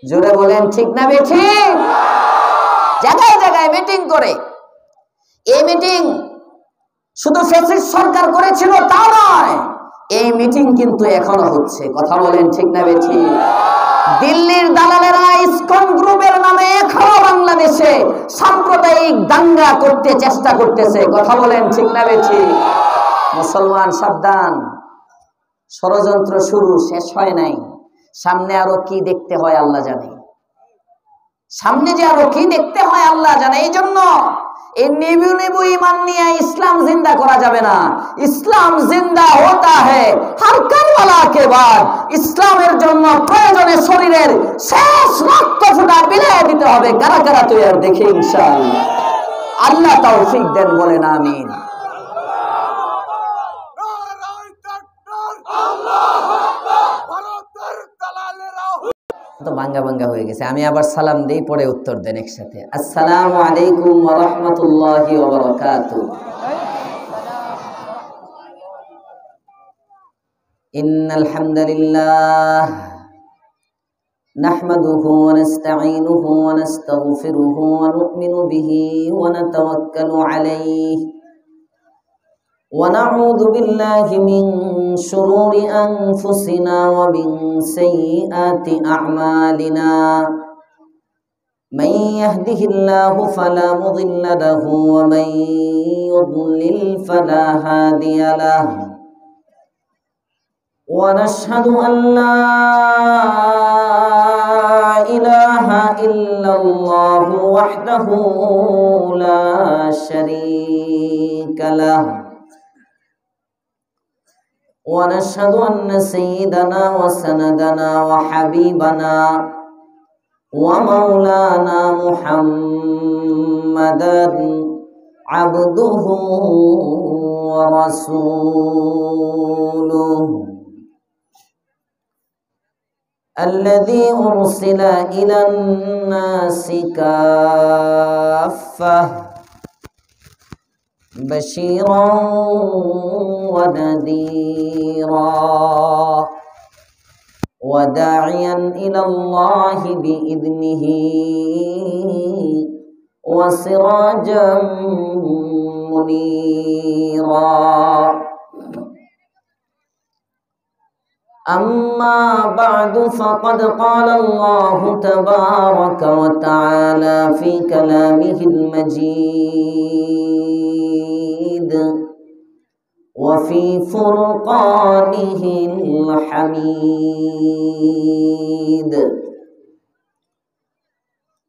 জোরে বলেন ঠিক না বেঠিক? জায়গায় জায়গায় মিটিং করে। এই মিটিং শুধু ফ্যাসিস্ট সরকার করেছিল তা নয়, এই মিটিং কিন্তু এখনো হচ্ছে। কথা বলেন ঠিক না বেঠিক? দিল্লির দালালেরা ইসকন গ্রুপের নামে এখনো বাংলাদেশে সাম্প্রদায়িক দাঙ্গা করতে চেষ্টা করতেছে। কথা বলেন ঠিক না বেঠিক? মুসলমান সাবধান, ষড়যন্ত্র শুরু, শেষ হয় নাই। সামনে আরো কি দেখতে হয় আল্লাহ জানে। সামনে যে আরো কি দেখতে হয় আল্লাহ জানে। এই জন্য এই নেবু নেবু ঈমান নিয়ে ইসলাম জিন্দা করা যাবে না। ইসলাম জিন্দা হতা হ্যায় হর কারবালা কে বাদ। ইসলামের জন্য প্রয়োজনে শরীরের শেষ রক্ত ফোঁটা বিলিয়ে দিতে হবে। কারা কারা তৈরি দেখে ইনশাআল্লাহ। আল্লাহ তৌফিক দেন, বলেন আমিন। তো ভাঙ্গা ভাঙ্গা হয়ে গেছে। আমি আবার সালাম দেই, পরে উত্তর দেন একসাথে। আসসালামু আলাইকুম ওয়া রাহমাতুল্লাহি ওয়া বারাকাতুহু। ইন্নাল হামদালিল্লাহ নাহমাদুহু ওয়া নাস্তাঈনুহু ওয়া নাস্তাগফিরুহু ওয়া নু'মিনু বিহি ওয়া নাতাওয়াক্কালু আলাইহি ونعوذ بالله من شرور أنفسنا ومن سيئات أعمالنا من يهده الله فلا مضل له ومن يضلل فلا هادي له ونشهد أن لا إله إلا الله وحده لا شريك له ونشهد أن سيدنا وسندنا وحبيبنا ومولانا محمدا عبده ورسوله الذي أرسل إلى الناس كافة بشيرا ونذيرا وداعيا إلى الله بإذنه وسراجا منيرا أما بعد فقد قال الله تبارك وتعالى في كلامه المجيد وفي فرقانه الحميد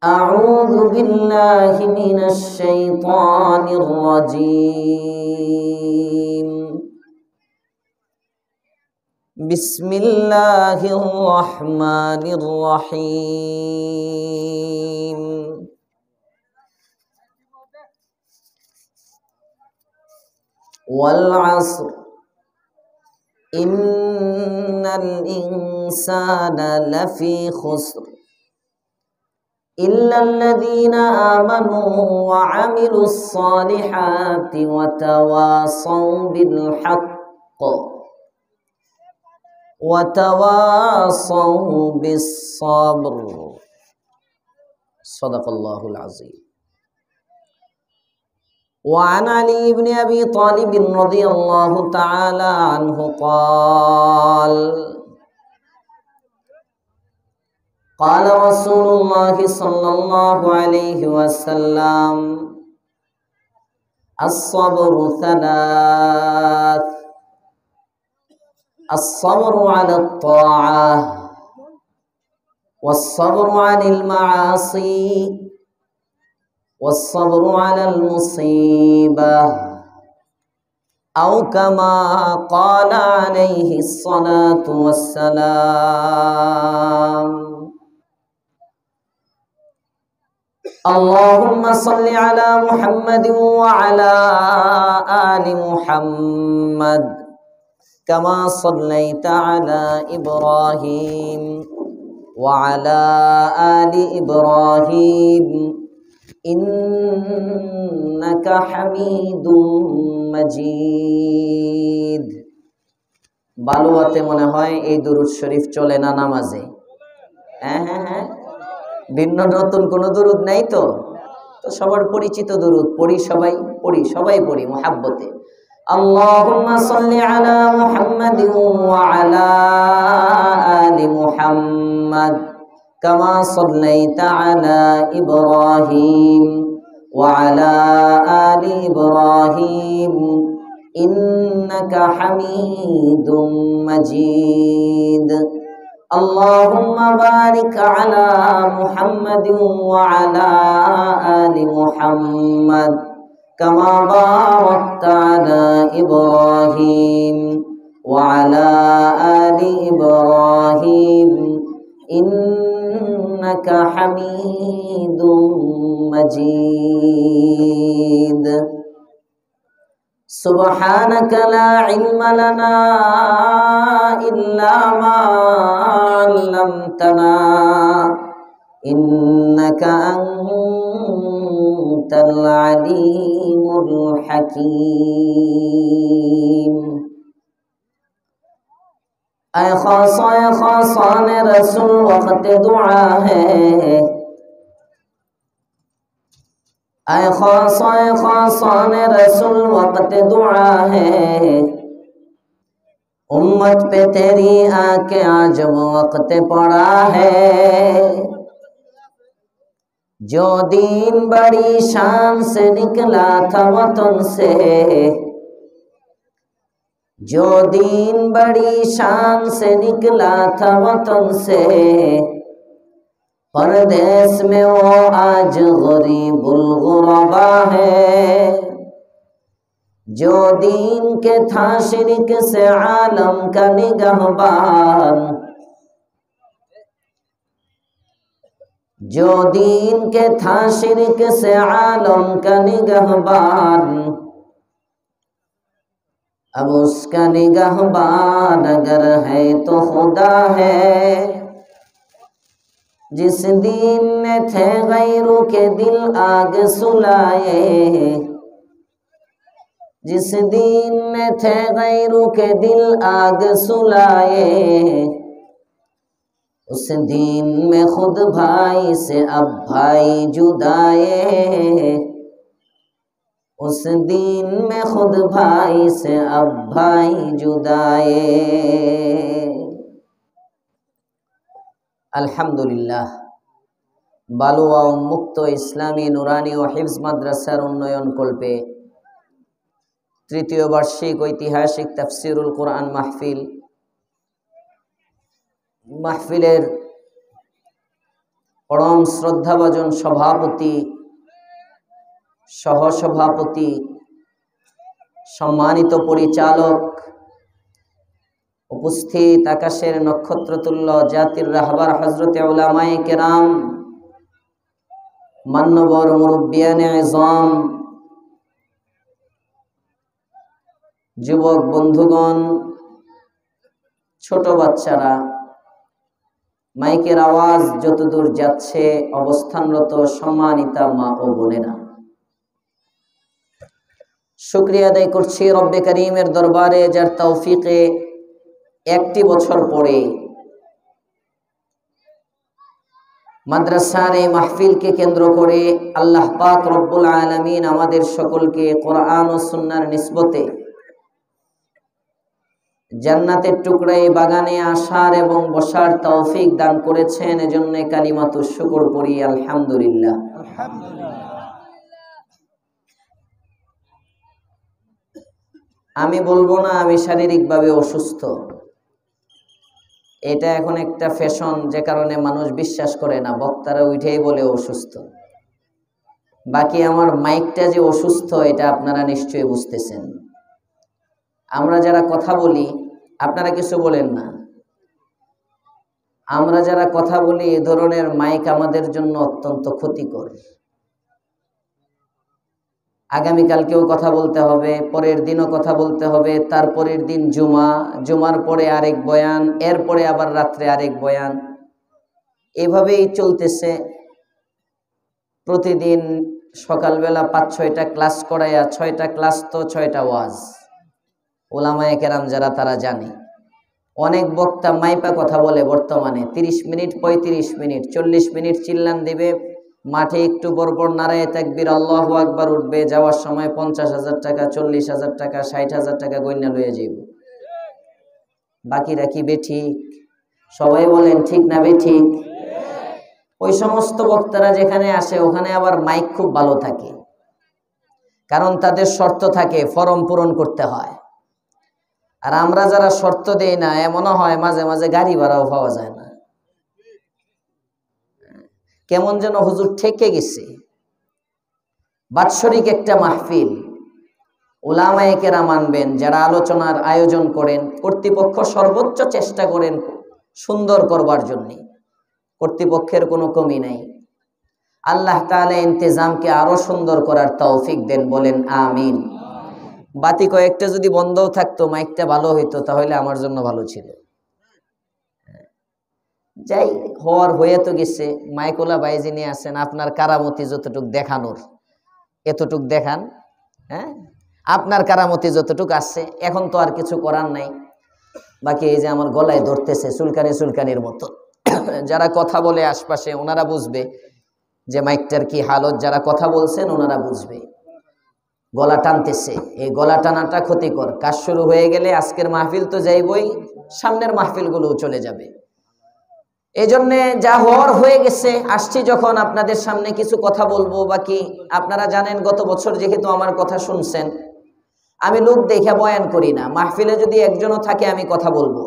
أعوذ بالله من الشيطان الرجيم بسم الله الرحمن الرحيم والعصر إن الإنسان لفي خسر إلا الذين آمنوا وعملوا الصالحات وتواصوا بالحق وتواصوا بالصبر صدق الله العظيم وعن علي بن أبي طالب رضي الله تعالى عنه قال قال رسول الله صلى الله عليه وسلم الصبر ثلاث الصبر على الطاعة والصبر عن المعاصي والصبر على المصيبة أو كما قال عليه الصلاة والسلام اللهم صل على محمد وعلى آل محمد كما صليت على إبراهيم وعلى آل إبراهيم إنك حميد مجيد বালুয়াতে মনে হয় এই দুরূদ শরীফ চলে না নামাজে? হ্যাঁ হ্যাঁ হ্যাঁ ভিন্ন নতুন কোনো দুরুদ নাই তো? তো সবার পরিচিত দুরুদ পড়ি, সবাই পড়ি মুহাব্বতে। আল্লাহুম্মা সাল্লি আলা মুহাম্মাদিন ওয়া আলা আলি মুহাম্মাদ কামা সাল্লাইতা আলা ইব্রাহিম ওয়া আলা আলি ইব্রাহিম ইন্নাকা হামিদুম মাজিদ। اللهم بارك على محمد وعلى آل محمد كما باركت على إبراهيم وعلى آل إبراهيم إنك حميد مجيد سبحانك لا علم لنا إلا ما علمتنا إنك أنت العليم الحكيم। ऐ खासान रसूल वक्त दुआ है, ऐ खासान रसूल वक्त दुआ है, उम्मत पे तेरी आके आज वक्त पड़ा है। जो दिन बड़ी शान से निकला था वतन से, जो दिन बड़ी शान से निकला था वतन से, परदेश में वो आज गरीबुल गुरबा है। जो दीन के था शिरक से आलम का निगहबान, जो दीन के था शिरक से आलम का निगहबान, अब उसका निगहबान अगर है तो खुदा है। जिस दीन में थे गैरों के दिल आग सुलाए, जिस दीन में थे गैरों के दिल आग सुलाए, उस दीन में खुद भाई से अब भाई जुदाए, उस दीन में खुद भाई से अब भाई जुदाए। আলহামদুলিল্লাহ, বালুয়া উন্মুক্ত ইসলামী নুরানি ও হিফজ মাদ্রাসার উন্নয়ন কল্পে তৃতীয় বার্ষিক ঐতিহাসিক তাফসিরুল কোরআন মাহফিলের পরম শ্রদ্ধাভাজন সভাপতি, সহসভাপতি, সম্মানিত পরিচালক, উপস্থিত আকাশের নক্ষত্রতুল্য জাতির রাহবার হযরতে উলামায়ে কেরাম, মান্যবর মুরব্বিয়ানে আযম, যুবক বন্ধুগণ, ছোট বাচ্চারা, মাইকের আওয়াজ যতদূর যাচ্ছে অবস্থানরত সম্মানিতা মা ও বোনেরা, শুকরিয়া আদায় করছি রব্বে করিমের দরবারে, যার তৌফিকে একটি বছর পরে মাদ্রাসার এই মাহফিলকে কেন্দ্র করে আল্লাহ পাক রব্বুল আলামিন আমাদের সকলকে কোরআন ও সুন্নাহর নিসবতে জান্নাতের টুকরায় বাগানে আসার এবং বসার তৌফিক দান করেছেন। এজন্য কালিমাতুশ শুকর পড়ি আলহামদুলিল্লাহ। আমি বলবো না আমি শারীরিকভাবে অসুস্থ, এটা এখন একটা ফ্যাশন, যে কারণে মানুষ বিশ্বাস করে না, বক্তারা উঠেই বলে অসুস্থ। বাকি আমার মাইকটা যে অসুস্থ এটা আপনারা নিশ্চয়ই বুঝতেছেন। আমরা যারা কথা বলি, আপনারা কিছু বলেন না, আমরা যারা কথা বলি এ ধরনের মাইক আমাদের জন্য অত্যন্ত ক্ষতিকর। আগামীকালকেও কথা বলতে হবে, পরের দিনও কথা বলতে হবে, তারপরের দিন জুমা, জুমার পরে আরেক বয়ান, এরপরে আবার রাত্রে আরেক বয়ান, এভাবেই চলতেছে। প্রতিদিন সকালবেলা ৫-৬টা ক্লাস করাইয়া, 6টা ক্লাস তো 6টা ওয়াজ, উলামায়ে কেরাম যারা তারা জানে। অনেক বক্তা মাইপা কথা বলে বর্তমানে, 30 মিনিট 35 মিনিট 40 মিনিট চিল্লান দিবে, মাঠে একটু বরবর নারায়ে তাকবীর আল্লাহু আকবার উঠবে, যাওয়ার সময় 50,000 টাকা 40,000 টাকা 60,000 টাকা গইনা লয়ে যাইব। বাকিরা কি বেঠিক? সবাই বলেন ঠিক না বেঠিক? ওই সমস্ত বক্তারা যেখানে আসে ওখানে আবার মাইক খুব ভালো থাকে, কারণ তাদের শর্ত থাকে, ফরম পূরণ করতে হয়। আর আমরা যারা শর্ত দেই না, এমনও হয় মাঝে মাঝে গাড়ি ভাড়াও পাওয়া যায় না। কেমন যেন হুজুর ঠেকে গেছে। বাৎসরিক একটা মাহফিল, উলামায়ে কেরাম আনবেন, যারা আলোচনার আয়োজন করেন, কর্তৃপক্ষ সর্বোচ্চ চেষ্টা করেন সুন্দর করবার জন্য, কর্তৃপক্ষের কোনো কমি নাই। আল্লাহ তাআলা ইন্তেজামকে আরো সুন্দর করার তৌফিক দেন, বলেন আমিন। বাতি কয়েকটা যদি বন্ধও থাকতো, মাইকটা ভালো হইতো, তাহলে আমার জন্য ভালো ছিল। যাই হওয়ার হয়ে তো গেছে। মাইকোলা ভাই যিনি আছেন, আপনার কারামতি যতটুক দেখানোর এতটুক দেখান। হ্যাঁ, আপনার কারামতি যতটুক আছে, এখন তো আর কিছু করার নাই। বাকি এই যে আমার গলায় ধরতেছে চুলকানি চুলকানির মতো, যারা কথা বলে আশপাশে ওনারা বুঝবে যে মাইকটার কি হালত, যারা কথা বলছেন ওনারা বুঝবে। গলা টানতেছে, এই গলা টানাটা ক্ষতিকর। কাজ শুরু হয়ে গেলে আজকের মাহফিল তো যাইবই, সামনের মাহফিলগুলোও চলে যাবে। এই জন্যে যা হওয়ার হয়ে গেছে, আসছি যখন আপনাদের সামনে কিছু কথা বলবো। বাকি আপনারা জানেন, গত বছর যেহেতু আমার কথা শুনছেন, আমি লোক দেখে বয়ান করি না। মাহফিলে যদি একজনও থাকে আমি কথা বলবো,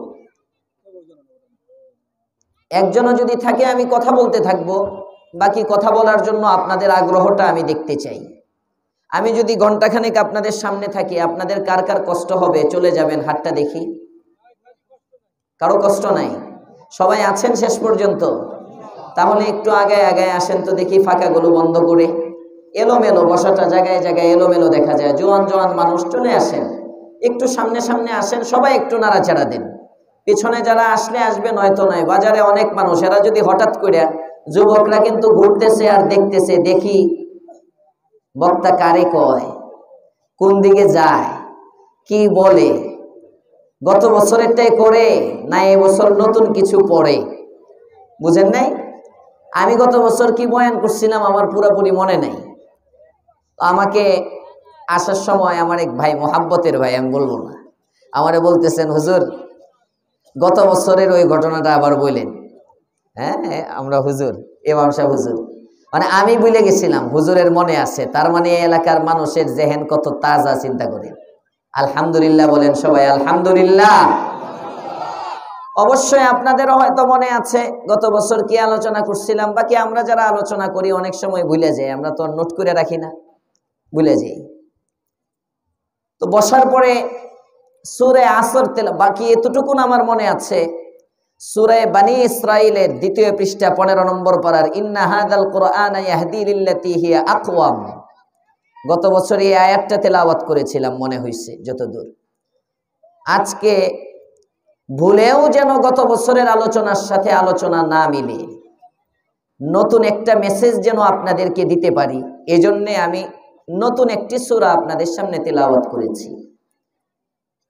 একজনও যদি থাকে আমি কথা বলতে থাকবো। বাকি কথা বলার জন্য আপনাদের আগ্রহটা আমি দেখতে চাই। আমি যদি ঘন্টাখানেক আপনাদের সামনে থাকি, আপনাদের কার কার কষ্ট হবে? চলে যাবেন, হাতটা দেখি। কারো কষ্ট নাই? সবাই আছেন শেষ পর্যন্ত? তাহলে একটু আগায় আগায় আসেন তো দেখি, ফাঁকাগুলো বন্ধ করে। এলোমেলো বসাটা, জায়গায় জায়গায় এলোমেলো দেখা যায়। জোয়ান জোয়ান মানুষ, চলে আসেন, একটু সামনে সামনে আসেন। সবাই একটু নাড়াচাড়া দেন। পিছনে যারা আসলে আসবে, নয়তো নয়। বাজারে অনেক মানুষ, এরা যদি হঠাৎ করে, যুবকরা কিন্তু ঘুরতেছে আর দেখতেছে, দেখি বক্তা কারে কয়, কোন দিকে যায়, কি বলে, গত বছরেরটাই করে না এবছর নতুন কিছু পড়ে। বুঝেন নাই? আমি গত বছর কি বয়ান করছিলাম আমার পুরোপুরি মনে নাই। আমাকে আসার সময় আমার এক ভাই, মোহাব্বতের ভাই, আমি বলবো না, আমারে বলতেছেন, হুজুর গত বছরের ওই ঘটনাটা আবার বললেন। হ্যাঁ, আমরা হুজুর, ইমাম সাহেব হুজুর, মানে আমি ভুলে গেছিলাম, হুজুরের মনে আছে। তার মানে এলাকার মানুষের জেহেন কত তাজা, চিন্তা করেন। আলহামদুলিল্লাহ বলেন সবাই, আলহামদুলিল্লাহ। অবশ্যই আপনাদেরও হয়তো মনে আছে গত বছর কি আলোচনা করছিলাম। বাকি আমরা যারা আলোচনা করি অনেক সময় ভুলে যাই, আমরা তো নোট করে রাখি না, ভুলে যাই। তো বসার পরে সূরা আসর তেল, বাকি এতটুকুন আমার মনে আছে। সূরা বানী ইসরাঈলের 2য় পৃষ্ঠা 15 নম্বর পারার, ইন্না হাযাল কুরআনা ইয়াহদি লিল্লাতী হিয়া আকওয়াম। গত বছর এই আয়াতটা তেলাওয়াত করেছিলাম, মনে হইছে যতদূর। আজকে ভুলেও যেন গত বছরের আলোচনার সাথে আলোচনা না মিলে, নতুন একটা মেসেজ যেন আপনাদেরকে দিতে পারি, এজন্যে আমি নতুন একটি সূরা আপনাদের সামনে তেলাওয়াত করেছি।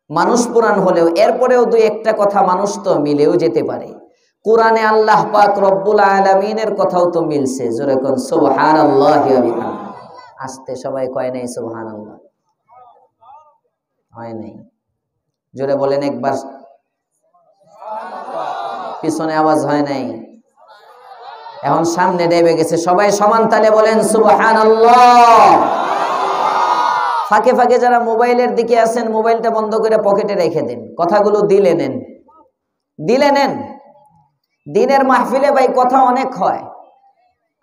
মানুষ পুরাণ হলেও এরপরেও দুই একটা কথা মানুষ তো মিলেও যেতে পারে। কোরআনে আল্লাহ পাক রব্বুল আলামিনের কথাও তো মিলছে। জোরে কোন সুবহানাল্লাহি ওয়া বিহামদিহি। আস্তে সবাই কয় নাই সুবহানাল্লাহ? হয় নাই? জোরে বলেন একবার। পিছনে আওয়াজ হয় নাই, এখন সামনে দেবে গেছে। সবাই সমান তালে বলেন সুবহানাল্লাহ। ফাঁকে ফাঁকে যারা মোবাইলের দিকে আছেন, মোবাইলটা বন্ধ করে পকেটে রেখে দেন, কথাগুলো দিলে নেন, দিলে নেন। দিনের মাহফিলে ভাই কথা অনেক হয়।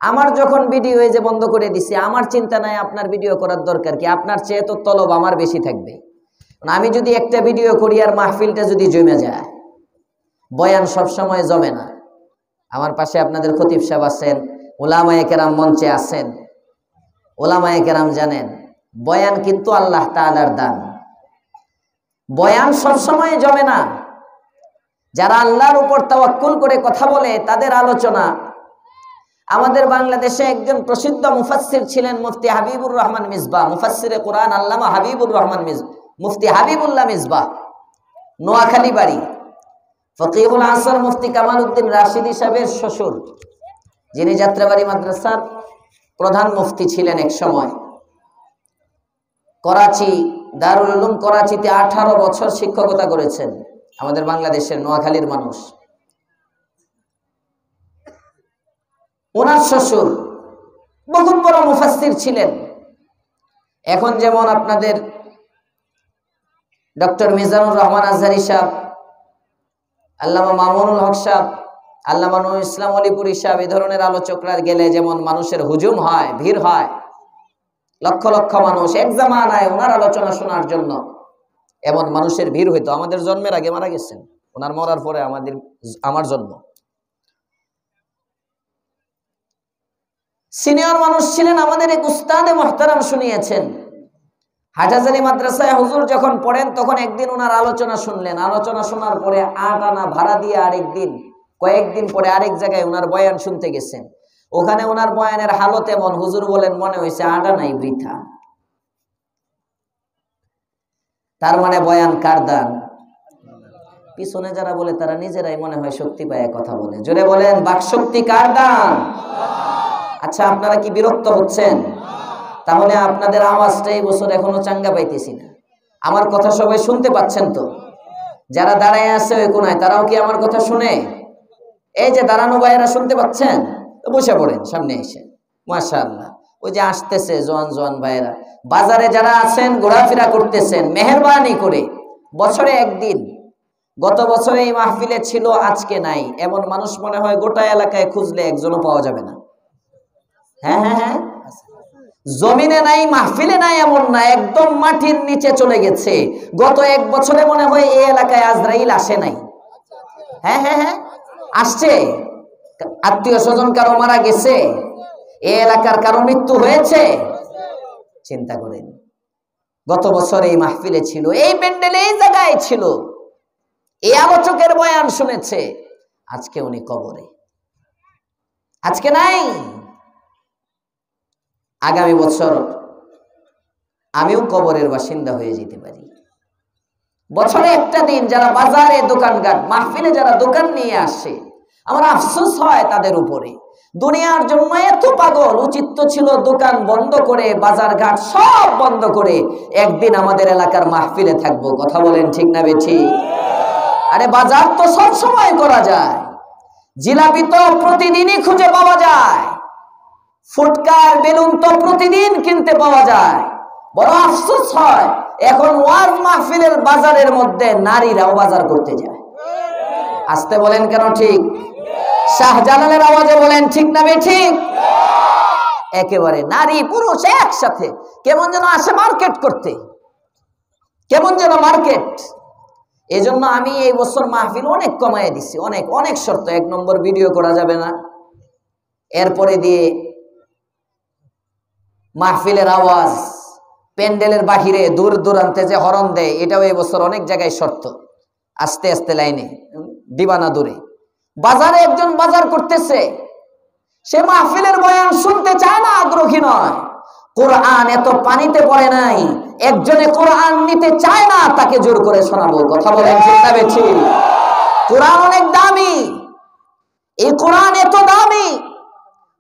আমার যখন ভিডিও এই যে বন্ধ করে দিছি, আমার চিন্তা নাই আপনার ভিডিও করার দরকার কি, আপনার চেয়ে তো তলব আমার বেশি থাকবে। আমি যদি একটা ভিডিও করি আর মাহফিলটা যদি জমে যায়, বয়ান সব সময় জমে না। আমার পাশে আপনাদের খতিব সাহেব আছেন, উলামায়ে কেরাম মঞ্চে আছেন। উলামায়ে কেরাম জানেন বয়ান কিন্তু আল্লাহ তাআলার দান। বয়ান সব সময় জমে না। যারা আল্লাহর উপর তাওয়াক্কুল করে কথা বলে তাদের আলোচনা। আমাদের বাংলাদেশে একজন প্রসিদ্ধ মুফাসসির ছিলেন মুফতি হাবিবুর রহমান মিসবাহ, মুফাসসিরে কোরআন আল্লামা হাবিবুর রহমান মুফতি হাবিবুল্লাহ মিসবাহ, নোয়াখালী বাড়ি। ফকিহুল আসর মুফতি কামাল উদ্দিন রাশিদি সাহেবের শ্বশুর, যিনি যাত্রাবাড়ি মাদ্রাসার প্রধান মুফতি ছিলেন এক সময়। করাচি, দারুল উলুম করাচিতে 18 বছর শিক্ষকতা করেছেন, আমাদের বাংলাদেশের নোয়াখালীর মানুষ। ওনার শ্বশুর বহুত বড় মুফাসসির ছিলেন। এখন যেমন আপনাদের ডক্টর মিজানুর রহমান আজহারি সাহেব, আল্লামা মামুনুল হক সাহেব, আল্লামা নুরুল ইসলাম অলিপুরি সাহেব, এই ধরনের আলোচকরা গেলে যেমন মানুষের হুজুম হয়, ভিড় হয়, লক্ষ লক্ষ মানুষ এক জামানায় ওনার আলোচনা শোনার জন্য এমন মানুষের ভিড় হইতো। আমাদের জন্মের আগে মারা গেছেন, ওনার মরার পরে আমার জন্ম। সিনিয়র মানুষ ছিলেন, আমাদের এক উস্তাদে মুহতারাম শুনিয়েছেন। হাটহাজারী মাদ্রাসায় হুজুর যখন পড়েন তখন একদিন ওনার আলোচনা শুনলেন। আলোচনা শোনার পরে 8 আনা ভাড়া দিয়ে কয়েকদিন পরে আরেক জায়গায় ওনার বয়ান শুনতে গেছেন। ওখানে ওনার বয়ানের হালত এমন, হুজুর বলেন মনে হয়েছে 8 আনাই বৃথা। তার মানে বয়ান কার দান? পিছনে যারা বলে তারা নিজেরাই মনে হয় শক্তি পায় কথা বলে। জোরে বলেন, বাকশক্তি কার দান? আচ্ছা, আপনারা কি বিরক্ত হচ্ছেন? তাহলে আপনাদের আওয়াজটা এই বছর এখনো চাঙ্গা পাইতেছি না। আমার কথা সবাই শুনতে পাচ্ছেন তো? যারা দাঁড়ায় আছে ওই কোনায়, তারাও কি আমার কথা শুনে? এই যে দাঁড়ানো ভাইয়েরা শুনতে পাচ্ছেন? বসে পড়েন সামনে এসে, মাশাআল্লাহ। ওই যে আসতেছে জোয়ান জোয়ান ভাইয়েরা, বাজারে যারা আছেন ঘোরাফেরা করতেছেন, মেহেরবানি করে বছরে একদিন, গত বছরে এই মাহফিলে ছিল আজকে নাই, এমন মানুষ মনে হয় গোটা এলাকায় খুঁজলে একজনও পাওয়া যাবে না। হ্যাঁ হ্যাঁ হ্যাঁ, জমিনে নাই, মাহফিলে নাই এমন না, একদম মাটির নিচে চলে গেছে। গত 1 বছরে মনে হয় এই এলাকায় আজরাইল আসে নাই। হ্যাঁ হ্যাঁ হ্যাঁ, আসছে। আত্মীয় স্বজন কারো মারা গেছে, এই এলাকার কারো মৃত্যু হয়েছে। চিন্তা করেন, গত বছর এই মাহফিলে ছিল, এই প্যান্ডেলে, এই জায়গায় ছিল, এই আলোচকের বয়ান শুনেছে। আজকে উনি কবরে, আজকে নাই। আগামী বছর আমিও কবরের বাসিন্দা হয়ে যেতে পারি। বছরে একটা দিন যারা বাজারে দোকানঘাট মাহফিলে যারা দোকান নিয়ে আসে, আমার আফসোস হয় তাদের উপরে। দুনিয়ার জন্য এত পাগল, উচিত তো ছিল দোকান বন্ধ করে, বাজার ঘাট সব বন্ধ করে একদিন আমাদের এলাকার মাহফিলে থাকবো। কথা বলেন ঠিক না বেঠি? আরে বাজার তো সব সময় করা যায়, জিলাপি তো প্রতিদিনই খুঁজে পাওয়া যায়, ফুটকার বেলুন তো প্রতিদিন কিনতে পাওয়া যায়। বড় আফসোস হয় এখন ওয়াজ মাহফিলের বাজারের মধ্যে নারীরাও বাজার করতে যায়। আসতে বলেন কেন ঠিক? শাহজালালের আওয়াজে বলেন ঠিক না বেঠিক? একেবারে নারী পুরুষ একসাথে কেমন যেন আসে মার্কেট করতে, কেমন যেন মার্কেট। এজন্য আমি এই বছর মাহফিল অনেক কমায় দিচ্ছি, অনেক অনেক শর্ত। 1 নম্বর, ভিডিও করা যাবে না। এরপরে দিয়ে মাহফিলের আওয়াজ প্যান্ডেলের বাহিরে দূর দূরান্তে যে হরন দেয়, এটাও এই বছর অনেক জায়গায় শর্ত। আস্তে আস্তে লাইনে দিবা না দূরে। বাজারে একজন বাজার করতেছে, সে মাহফিলের বয়ান শুনতে চায় না, আগ্রহী নয়। কোরআন এত পানিতে পড়ে নাই, একজনে কোরআন নিতে চায় না, তাকে জোর করে শোনাবো। কথা বলেন ঠিক না বেঠিক? কোরআন অনেক দামি, এই কোরআন এত দামি,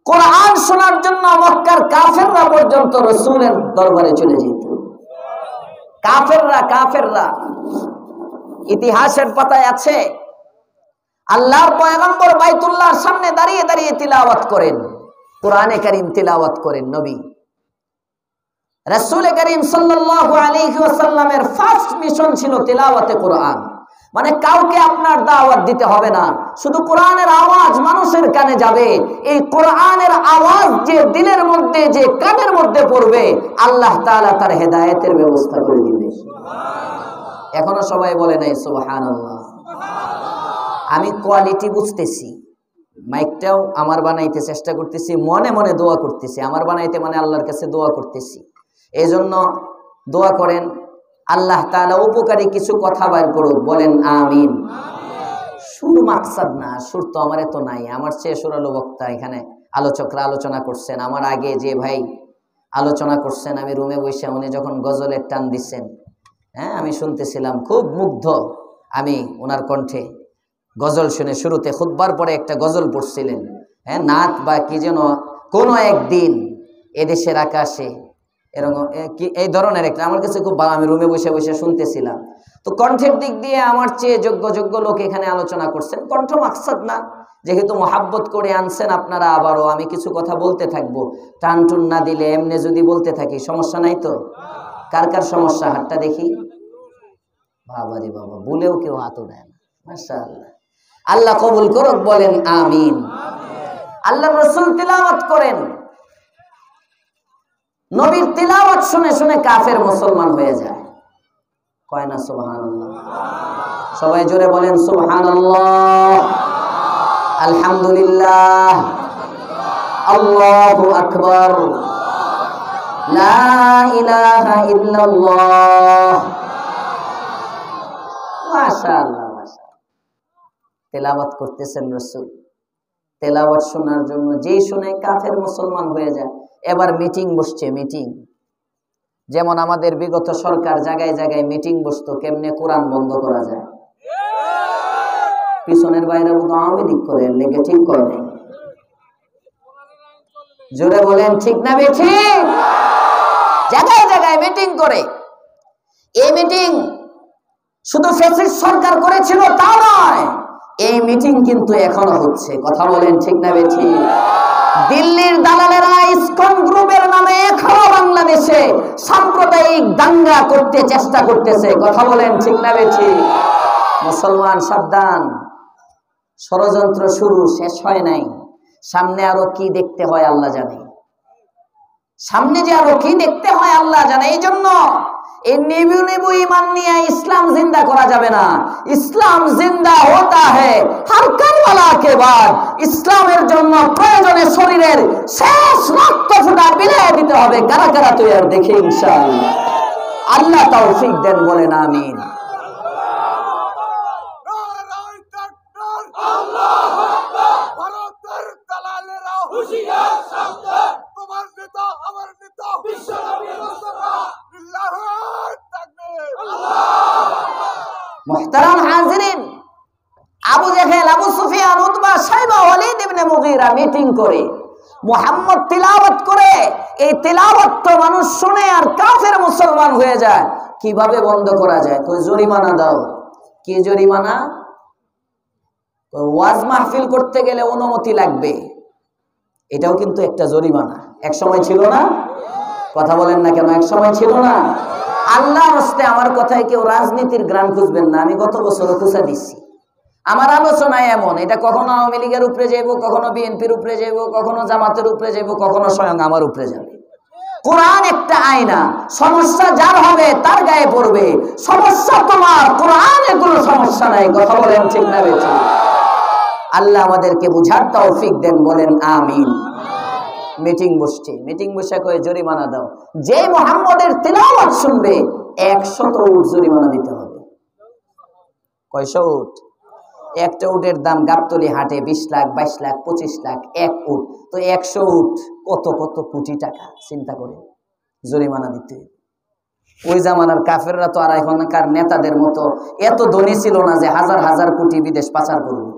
কোরআন শোনার জন্য মক্কার কাফেররা পর্যন্ত রাসূলের দরবারে চলে যেত। কাফেররা ইতিহাসের পাতায় আছে, আল্লাহর পয়গম্বর বাইতুল্লাহর সামনে দাঁড়িয়ে দাঁড়িয়ে তিলাওয়াত করেন, কোরআনে কারীম তিলাওয়াত করেন। নবী রাসূল করিম সাল্লাল্লাহু আলাইহি ওয়াসাল্লামের ফার্স্ট মিশন ছিল তিলাওয়াতে কোরআন। মানে কাউকে আপনার দাওয়াত দিতে হবে না, শুধু কোরআনের আওয়াজ মানুষের কানে যাবে। এই কোরআনের আওয়াজ যে দিলের মধ্যে, যে কানের মধ্যে পড়বে, আল্লাহ তাআলা তার হেদায়েতের ব্যবস্থা করে দিবে। এখনো সবাই বলে নাই সুবহানাল্লাহ। আমি কোয়ালিটি বুঝতেছি, মাইকটাও আমার বানাইতে চেষ্টা করতেছি, মনে মনে দোয়া করতেছি। আমার বানাইতে মানে আল্লাহর কাছে দোয়া করতেছি। এই জন্য দোয়া করেন আল্লাহ তাআলা উপকারী কিছু কথা বাইর করুক, বলেন আমিন। সুর মাকসাদ না, সুর তো আমার এত নাই, আমার চেয়ে সুরালো বক্তা এখানে আলোচকরা আলোচনা করছেন। আমার আগে যে ভাই আলোচনা করছেন, আমি রুমে বসে উনি যখন গজলের টান দিচ্ছেন, হ্যাঁ আমি শুনতেছিলাম, খুব মুগ্ধ আমি ওনার কণ্ঠে। গজল শুনে শুরুতে খুতবার পরে একটা গজল পড়ছিলেন, হ্যাঁ, নাত বা কি যেন, কোনো একদিন এদেশের আকাশে, এরকম কি এই ধরনের একটা, আমার কাছে খুব ভালো, আমি রুমে বসে বসে শুনতেছিলাম। তো কণ্ঠের দিক দিয়ে আমার চেয়ে যোগ্য লোক এখানে আলোচনা করছেন। কণ্ঠ মাকসাদ না, যেহেতু মহাব্বত করে আনছেন আপনারা, আবারও আমি কিছু কথা বলতে থাকবো, টান টুন না দিলে এমনি যদি বলতে থাকি সমস্যা নাই তো? কার কার সমস্যা হাতটা দেখি? বাবা রে বাবা, বলেও কেউ হাতও দেয় না, মাশাআল্লাহ। আল্লাহ কবুল করুক, বলেন আমিন। আল্লাহ রাসূল তিলাওয়াত করেন, নবীর তিলাওয়াত শুনে শুনে কাফের মুসলমান হয়ে যায়। কয় না সুবহানাল্লাহ? সবাই জোরে বলেন সুবহানাল্লাহ, আলহামদুলিল্লাহ, আল্লাহু আকবার, লা ইলাহা ইল্লাল্লাহ। মাশাআল্লাহ মাশাআল্লাহ। তেলাওয়াত করতেছেন রাসূল, তেলাওয়াত শোনার জন্য যেই শুনে কাফের মুসলমান হয়ে যায়। এবার মিটিং বসছে, মিটিং, যেমন আমাদের বিগত সরকার জায়গায় জায়গায় মিটিং বসতো কেমনে কোরআন বন্ধ করা যায়। পিছনের বাইরে আওয়ামী লীগ করে লেগে ঠিক করে নেই। জোরে বলেন ঠিক না বেঠিক? জায়গায় জায়গায় মিটিং করে। এই মিটিং শুধু ফ্যাসিস্ট সরকার করেছিল তা নয়, এই মিটিং কিন্তু এখনো হচ্ছে। কথা বলেন ঠিক না বেঠিক? দিল্লির দালালেরা ইসকন গ্রুপের নামে এখনো বাংলাদেশে সাম্প্রদায়িক দাঙ্গা করতে চেষ্টা করতেছে। কথা বলেন ঠিক না বেঠিক? মুসলমান সাবধান, ষড়যন্ত্র শুরু, শেষ হয় নাই। সামনে আরো কি দেখতে হয় আল্লাহ জানে, সামনে যে আরো কি দেখতে হয় আল্লাহ জানে। এই জন্য এই নেবু নেবু ইমান নিয়ে ইসলাম জিন্দা করা যাবে না। ইসলাম জিন্দা হতা হ্যায় হর কারবালা কে বাদ। ইসলামের জন্য প্রয়োজনে শরীরের শেষ রক্ত ফোঁটা বিলিয়ে দিতে হবে। কারা কারা তুই আর দেখে ইনশাআল্লাহ। আল্লাহ তৌফিক দেন, বলেন আমিন। মুহতারাম হাজিরিন, আবু জেহেল, আবু সুফিয়ান, উতবা, শাইবা, ওয়ালিদ ইবনে মুগীরা মিটিং করে মুহাম্মদ তিলাওয়াত করে। এই তিলাওয়াত তো মানুষ শুনে আর কাফের মুসলমান হয়ে যায়। কিভাবে বন্ধ করা যায়? কই জরিমানা দাও। কি জরিমানা? ওয়াজ মাহফিল করতে গেলে অনুমতি লাগবে, এটাও কিন্তু একটা জরিমানা। এক সময় ছিল না? কথা বলেন না কেন? এক সময় ছিল না? আল্লাহর রাস্তে আমার কথায় কেউ রাজনীতির গ্রান খুঁজবেন না, আমি গত বছর খুঁজা দিচ্ছি। আমার আলোচনায় এমন, এটা কখনো আওয়ামী লীগের উপরে যাইব, কখনো বিএনপির উপরে যাইব, কখনো জামাতের উপরে যাইব, কখনো স্বয়ং আমার উপরে যাবে। কোরআন একটা আয়না, সমস্যা যার হবে তার গায়ে পড়বে। সমস্যা তোমার, কোরআনে কোনো সমস্যা নাই। কথা বলেন ঠিক না বেঠিক? আল্লাহ আমাদেরকে বুঝার তৌফিক দেন, বলেন আমিন। মিটিং বসছে, মিটিং বসে কয়ে জরিমানা দাও। যে মুহাম্মদের তিলাওয়াত শুনবে 100 উট জরিমানা দিতে হবে। কয়শো উট? একটা উটের দাম গাবতলী হাটে 20 লাখ, 22 লাখ, 25 লাখ এক উট। তো 100 উট কত কত কোটি টাকা, চিন্তা করে জরিমানা দিতে। ওই জামানার কাফেররা তো আর এখনকার নেতাদের মতো এত ধনী ছিল না যে হাজার হাজার কোটি বিদেশ পাচার করবে।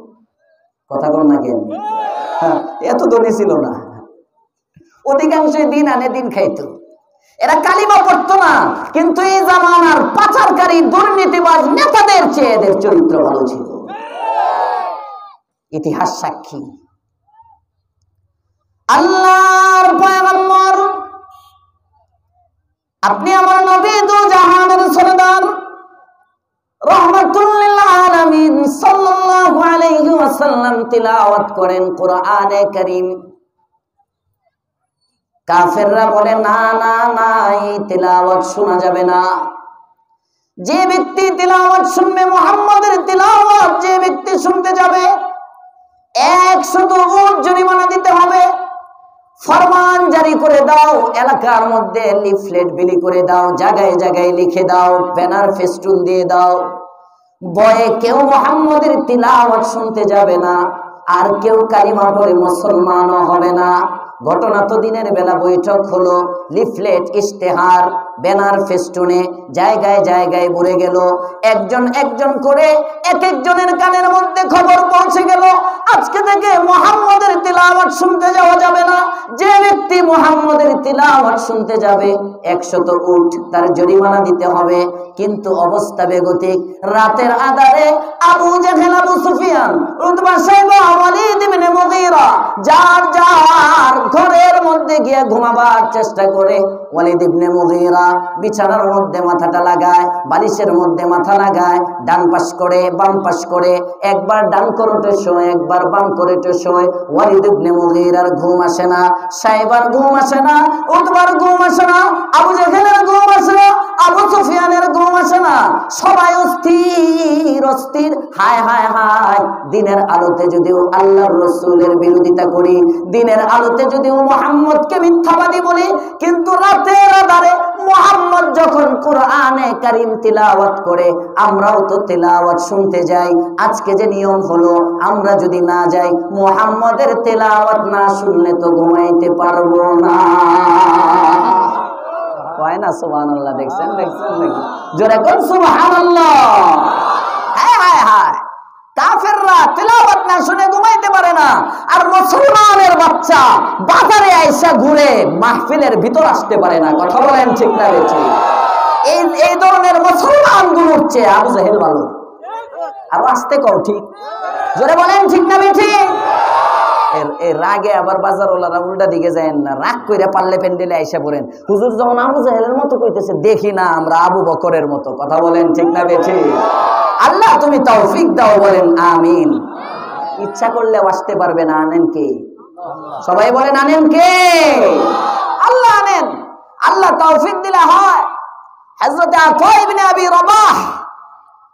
কথা বল না কেন? হ্যাঁ, এত ধনী ছিল না। অধিকাংশই দিন আনে দিন খাইতো। এরা কালিমা পড়তো না, কিন্তু এই জামানার পাচারকারী দুর্নীতিবাজ নেতাদের চেয়ে এদের চরিত্র ভালো ছিল। ইতিহাস সাক্ষী। আল্লাহর পয়গম্বর, আপনি আমার নবী, দু জাহানের সরদার, রাহমাতুল লিল আলামিন সাল্লাল্লাহু আলাইহি ওয়াসাল্লাম তিলাওয়াত করেন কোরআনে কারীম। কাফেররা বলে না না না, এই তিলাওয়াত শোনা যাবে না। যে ব্যক্তি তিলাওয়াত শুনবে, মুহাম্মাদের তিলাওয়াত যে ব্যক্তি শুনতে যাবে, 100 উট জরিমানা দিতে হবে। ফরমান জারি করে দাও, এলাকার মধ্যে লিফলেট বিলি করে দাও, জায়গায় জায়গায় লিখে দাও, ব্যানার ফেস্টুন দিয়ে দাও। ভয়ে কেউ মুহাম্মাদের তিলাওয়াত শুনতে যাবে না, আর কেউ কালিমা পড়ে মুসলমানও হবে না। ঘটনা তো দিনের বেলা বৈঠক হলো, লিফলেট, ইশতেহার ব্যানার ফেস্টুনে জায়গায় জায়গায় ভরে গেল। একজন একজন করে এক একজনের কানের মধ্যে খবর পৌঁছে গেল, আজকে থেকে মুহাম্মদের তিলাওয়াত শুনতে যাওয়া যাবে না। যে ব্যক্তি মুহাম্মদের তিলাওয়াত শুনতে যাবে 100 উট তার জরিমানা দিতে হবে। কিন্তু অবস্থা বেগতিক। রাতের আঁধারে আবু জাহেল, আবু সুফিয়ান, উতবা, শাইবা, ওয়ালিদ ইবনে মুগীরা যার যার ঘরের মধ্যে গিয়ে ঘুমাবার চেষ্টা করে। ওয়ালিদ ইবনে মুগীরা বিছানার মধ্যে মাথাটা লাগায়, বালিশের মধ্যে মাথা লাগায়, ডান পাশ করে বাম পাশ করে, একবার ডান করোটে শোয়, একবার বাম করোটে শোয়। ওয়ালিদ ইবনে মুগীরার ঘুম আসে না, শাইবার ঘুম আসে না, উতবার ঘুম আসে না, আবু জাহেলের ঘুম আসে না, আবু সুফিয়ানের ঘুম আসে না। সবাই অস্থির অস্থির। হায় হায় হায়, দিনের আলোতে যদিও আল্লাহর রাসূলের বিরোধিতা করি, দিনের আলোতে যদিও মুহাম্মদকে মিথ্যাবাদী বলি, কিন্তু রাতের আঁধারে মুহাম্মদ যখন কোরআনে কারীম তিলাওয়াত করে আমরাও তো তিলাওয়াত শুনতে যাই। আজকে যে নিয়ম হলো, আমরা যদি না যাই, মুহাম্মদের তিলাওয়াত না শুনলে তো ঘুমাইতে পারবো না। কয় না সুবহানাল্লাহ? দেখছেন দেখছেন দেখছেন, জোরে কোন সুবহানাল্লাহ। হায় হায় হায়, কাফেররা তিলাওয়াত না শুনে ঘুমাইতে পারে না, আর মুসলমানের বাচ্চা বাজারে আইসা ঘুরে মাহফিলের ভিতর আসতে পারে না। কথা বলেন ঠিক না বেঠিক? এই ধরনের মুসলমান গুলোর চেয়ে আবু জাহেল ভালো। আর আসতে কও ঠিক, জোরে বলেন ঠিক না বেঠিক? এর রাগে আবার বাজারওয়ালারা উল্টা দিকে যায় না, রাগ কইরা পারলে প্যান্ডেলে আইসা পড়েন, হুজুর যখন আবু জাহেলের মতো কইতেছে, দেখি না আমরা আবু বকরের মতো। কথা বলেন ঠিক না বেঠিক? আল্লাহ তুমি তৌফিক দাও, বলেন আমিন। ইচ্ছা করলে আসতে পারবে না, আনেন কে? সবাই বলেন আনেন কে? আল্লাহ আনেন। আল্লাহ তৌফিক দিলে হয়। হযরত আতা ইবনে আবি রবাহ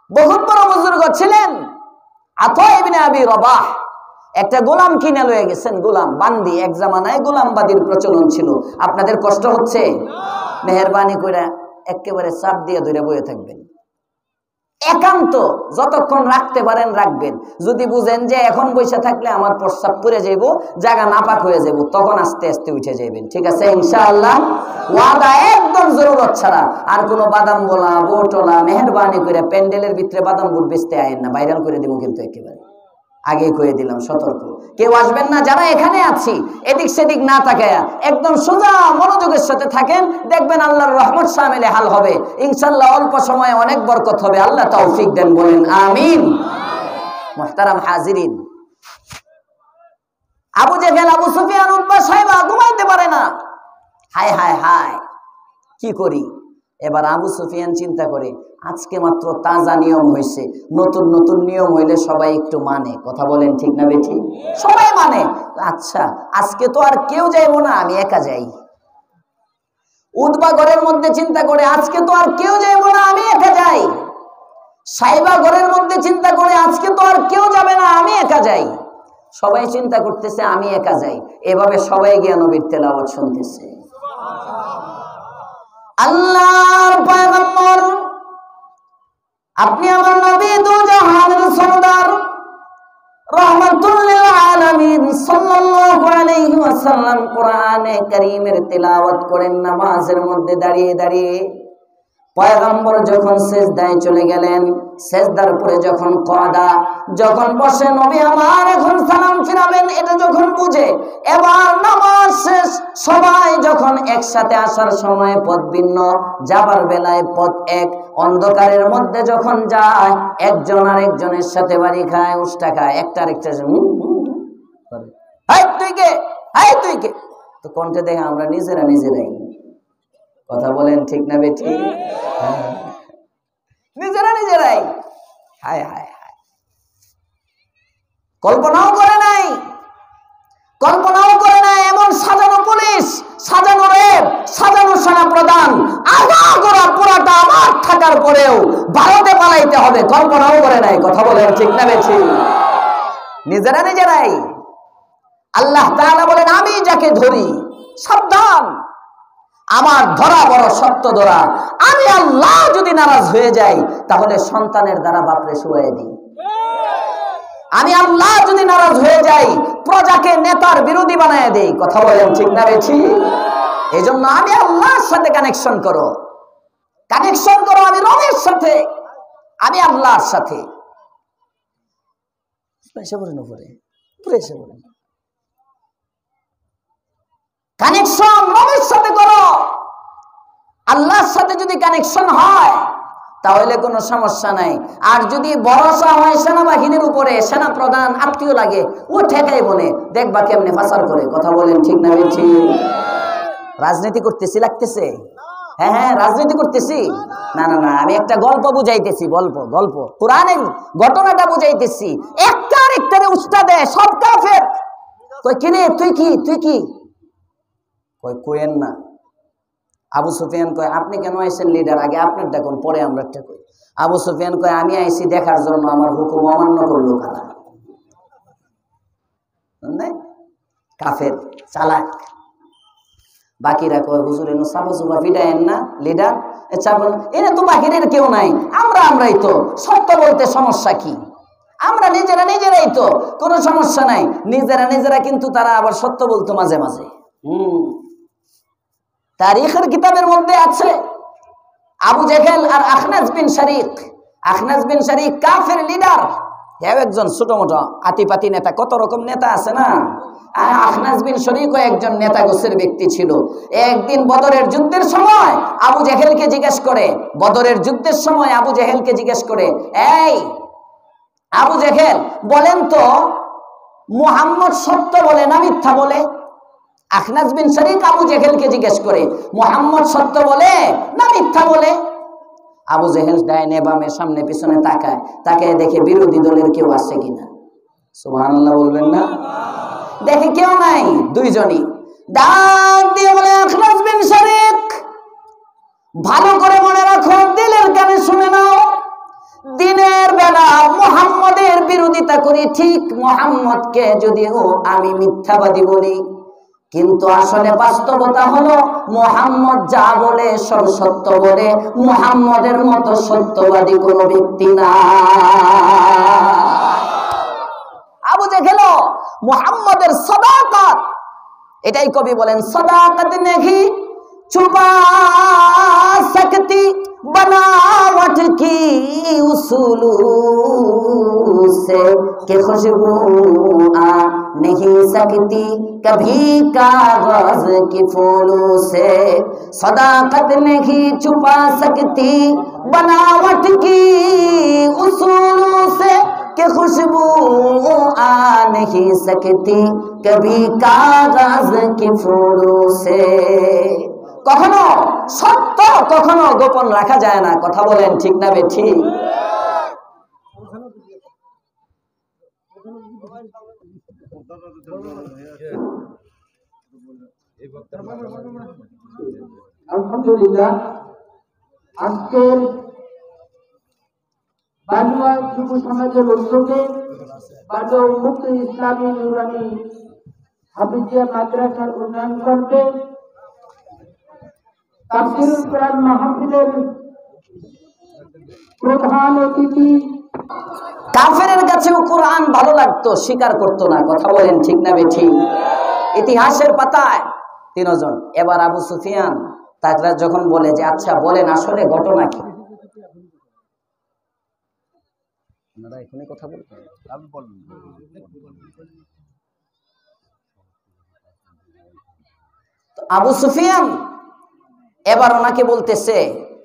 বহুত বড় বুজুর্গ ছিলেন। আতা ইবনে আবি রবাহ একটা গোলাম কিনে লয়ে গেছেন, গোলাম বান্দি। এক জামানায় গোলামবাদীর প্রচলন ছিল। আপনাদের কষ্ট হচ্ছে? মেহেরবানি করে একেবারে চাপ দিয়ে ধরে বয়ে থাকবেন। একান্ত যতক্ষণ রাখতে পারেন রাখবেন। যদি বুঝেন যে এখন বসে থাকলে আমার প্রস্রাব পড়ে যাইব, জায়গা নাপাক হয়ে যাব, তখন আস্তে আস্তে উঠে যাইবেন। ঠিক আছে ইনশাআল্লাহ? ওয়াদা একদম জরুরত ছাড়া। আর কোনো বাদাম গোলা বোটলা মেহেরবানি করে প্যান্ডেলের ভিতরে বাদাম বুট বেচতে আয়েন না, ভাইরাল করে দিব কিন্তু একেবারে। আগে কয়ে দিলাম, সতর্ক। কেউ আসবেন না। যারা এখানে আছি এদিক সেদিক না তাকায়া একদম সোজা মনোযোগের সাথে থাকেন, দেখবেন আল্লাহর রহমত শামিলে হাল হবে ইনশাআল্লাহ। অল্প সময়ে অনেক বরকত হবে। আল্লাহ তৌফিক দেন, বলেন আমিন। মুহতারাম হাজিরিন, আবু জাহেল, আবু সুফিয়ান, উতবা, শাইবা ঘুমাইতে পারে না। হায় হায় হায়, কি করি? এবার আবু সুফিয়ান চিন্তা করে, আজকে মাত্র তাজা নিয়ম হয়েছে, নতুন নতুন নিয়ম হইলে সবাই একটু মানে। কথা বলেন ঠিক না বেঠিক? সবাই মানে। আচ্ছা, আজকে তো আর কেউ যাইবো না, আমি একা যাই। উতবা ঘরের মধ্যে চিন্তা করে, আজকে তো আর কেউ যাইবো না, আমি একা যাই। শাইবা ঘরের মধ্যে চিন্তা করে, আজকে তো আর কেউ যাবে না, আমি একা যাই। সবাই চিন্তা করতেছে আমি একা যাই। এভাবে সবাই গিয়ে নবীর তেলাওয়াত শুনতেছে। আল্লাহর পয়গম্বর, আপনি আমার নবী, দু জাহানের সরদার, রাহমাতুল লিল আলামিন সাল্লাল্লাহু আলাইহি ওয়াসাল্লাম কোরআনে কারীমের তিলাওয়াত করেন নামাজের মধ্যে দাঁড়িয়ে দাঁড়িয়ে। পয়গম্বর যখন সিজদায় চলে গেলেন, সিজদার পরে যখন কদা, যখন বসে নবী আমার এখন সালাম ফিরাবেন, এটা যখন বুঝে এবার নামাজ শেষ, সবাই যখন একসাথে আসার সময় পথ ভিন্ন, যাবার বেলায় পথ এক, অন্ধকারের মধ্যে যখন যায় একজন আরেকজনের সাথে বাড়ি খায়, উষ্টা খায়, একটা আরেকটা তুই কে, তুই কে, তো কণ্ঠে দেখে আমরা নিজেরাই। কথা বলেন ঠিক না বেঠিক? নিজেরাই। হায় হায় হায়, কল্পনাও করে নাই এমন সাজানো পুলিশ, সাজানো রেব, সাজানো সেনা প্রধান, আগাগোড়া পুরাটা আমার থাকার পরেও ভারতে পালাইতে হবে, কল্পনাও করে নাই। কথা বলেন ঠিক না বেঠিক? নিজেরাই। আল্লাহ তাআলা বলেন, আমি যাকে ধরি সাবধান, আমার ধরা বড় শক্ত ধরা। আমি আল্লাহ যদি নারাজ হয়ে যাই তাহলে সন্তানের দ্বারা বাপরে শুয়াই দিই। আমি আল্লাহ যদি নারাজ হয়ে যাই প্রজাকে নেতার বিরোধী বানায় দেই। কথা বলেন ঠিক না বেঠিক? এই জন্য আমি আল্লাহর সাথে কানেকশন করো। কানেকশন করো আমি রবের সাথে, আমি আল্লাহর সাথে। কানেকশন রবের সাথে করো। আল্লাহর সাথে যদি কানেকশন হয় তাহলে কোনো সমস্যা নাই। আর যদি ভরসা হয় সেনাবাহিনীর উপরে, সেনা প্রধান আত্মীয় লাগে, ও ঠেকাই বলে দেখবা কেমনে ফাসার করে। কথা বলেন ঠিক না ঠিক? রাজনীতি করতেছি লাগতেছে? হ্যাঁ হ্যাঁ, রাজনীতি করতেছি না না না, আমি একটা গল্প বুঝাইতেছি। গল্প কোরআনের ঘটনাটা বুঝাইতেছি। একটা আরেকটারে উস্তাদে সব কাফের। কই কিরে তুই কি কই কোয়েন না। আবু সুফিয়ান কয় আপনি কেন আইছেন লিডার? আগে আপনার দেখুন, পরে আমরা কই। আবু সুফিয়ান কয় আমি আইছি দেখার জন্য আমার হুকুম অমান্য করলো কারা। কাফের চালাক। বাকিরা কয় হুজুর এনে সাবা সুবা ফিডায়েন না লিডার। এনে তো বাকিরের কেউ নাই, আমরাই তো। সত্য বলতে সমস্যা কি? আমরা নিজেরাই তো, কোনো সমস্যা নাই। নিজেরা কিন্তু তারা আবার সত্য বলতো মাঝে মাঝে। তারিখের কিতাবের মধ্যে আছে আবু জেহেল আর আখনাস বিন শারিক কাফের লিডার। এও একজন ছোট মোটো আতিপাতি নেতা, কত রকম নেতা আছে না। আখনাস বিন শারিকও একজন নেতা গোছের ব্যক্তি ছিল। একদিন বদরের যুদ্ধের সময় আবু জেহেলকে জিজ্ঞেস করে এই আবু জেহেল বলেন তো মুহাম্মদ সত্য বলে না মিথ্যা বলে? আখনাস বিন শারিক আবু জেহেলকে জিজ্ঞেস করে মুহাম্মদ সত্য বলে না মিথ্যা বলে? আবু জেহেল ডাইনে বামে সামনে পিছনে তাকায় দেখে বিরোধী দলের কেউ আছে কিনা। সুবহানাল্লাহ বলবেন না? দেখে কেউ নাই, দুইজনই। ডাক দিয়ে বলে আখনাস বিন শারিক ভালো করে মনে রাখো, দিলের কানে শুনে নাও, দিনের বেলা মুহাম্মদের বিরোধিতা করি ঠিক, মুহাম্মদকে যদিও আমি মিথ্যাবাদী বলি, কিন্তু আসলে বাস্তবতা হলো মুহাম্মদ যা বলে সব সত্য বলে। মুহাম্মদের মতো সত্যবাদী কোনো ব্যক্তি না। আবু জেহেল মুহাম্মদের সাদাকাত, এটাই কবি বলেন সাদাকাত নেহি छुपा सकती बनावट की उसूलों से कि खुशबू आ नहीं सकती कभी कागज की फूलों से। सदाकत नहीं छुपा सकती बनावट की उसूलों से कि खुशबू आ नहीं सकती कभी कागज की फूलों से। কখনো সত্য কখনো গোপন রাখা যায় না। কথা বলেন ঠিক না বেঠিক? আলহামদুলিল্লাহ, আজকের বাংলা যুব সমাজের উদ্যোগে বাংলা মুক্ত ইসলামী নুরানি হাফিজিয়া মাদ্রাসার উন্নয়ন করতে তাফসীরুল কোরআন মাহফিলের প্রধান অতিথি। কাফেরের কাছেও কোরআন ভালো লাগতো, স্বীকার করতো না। কথা বলেন ঠিক না বেঠিক? ইতিহাসের পাতায় তিনজন। এবার আবু সুফিয়ান তারা যখন বলে যে আচ্ছা বলেন আসলে ঘটনা কি, কথা বলবেন আবু সুফিয়ান এবার ওনাকে বলতেছে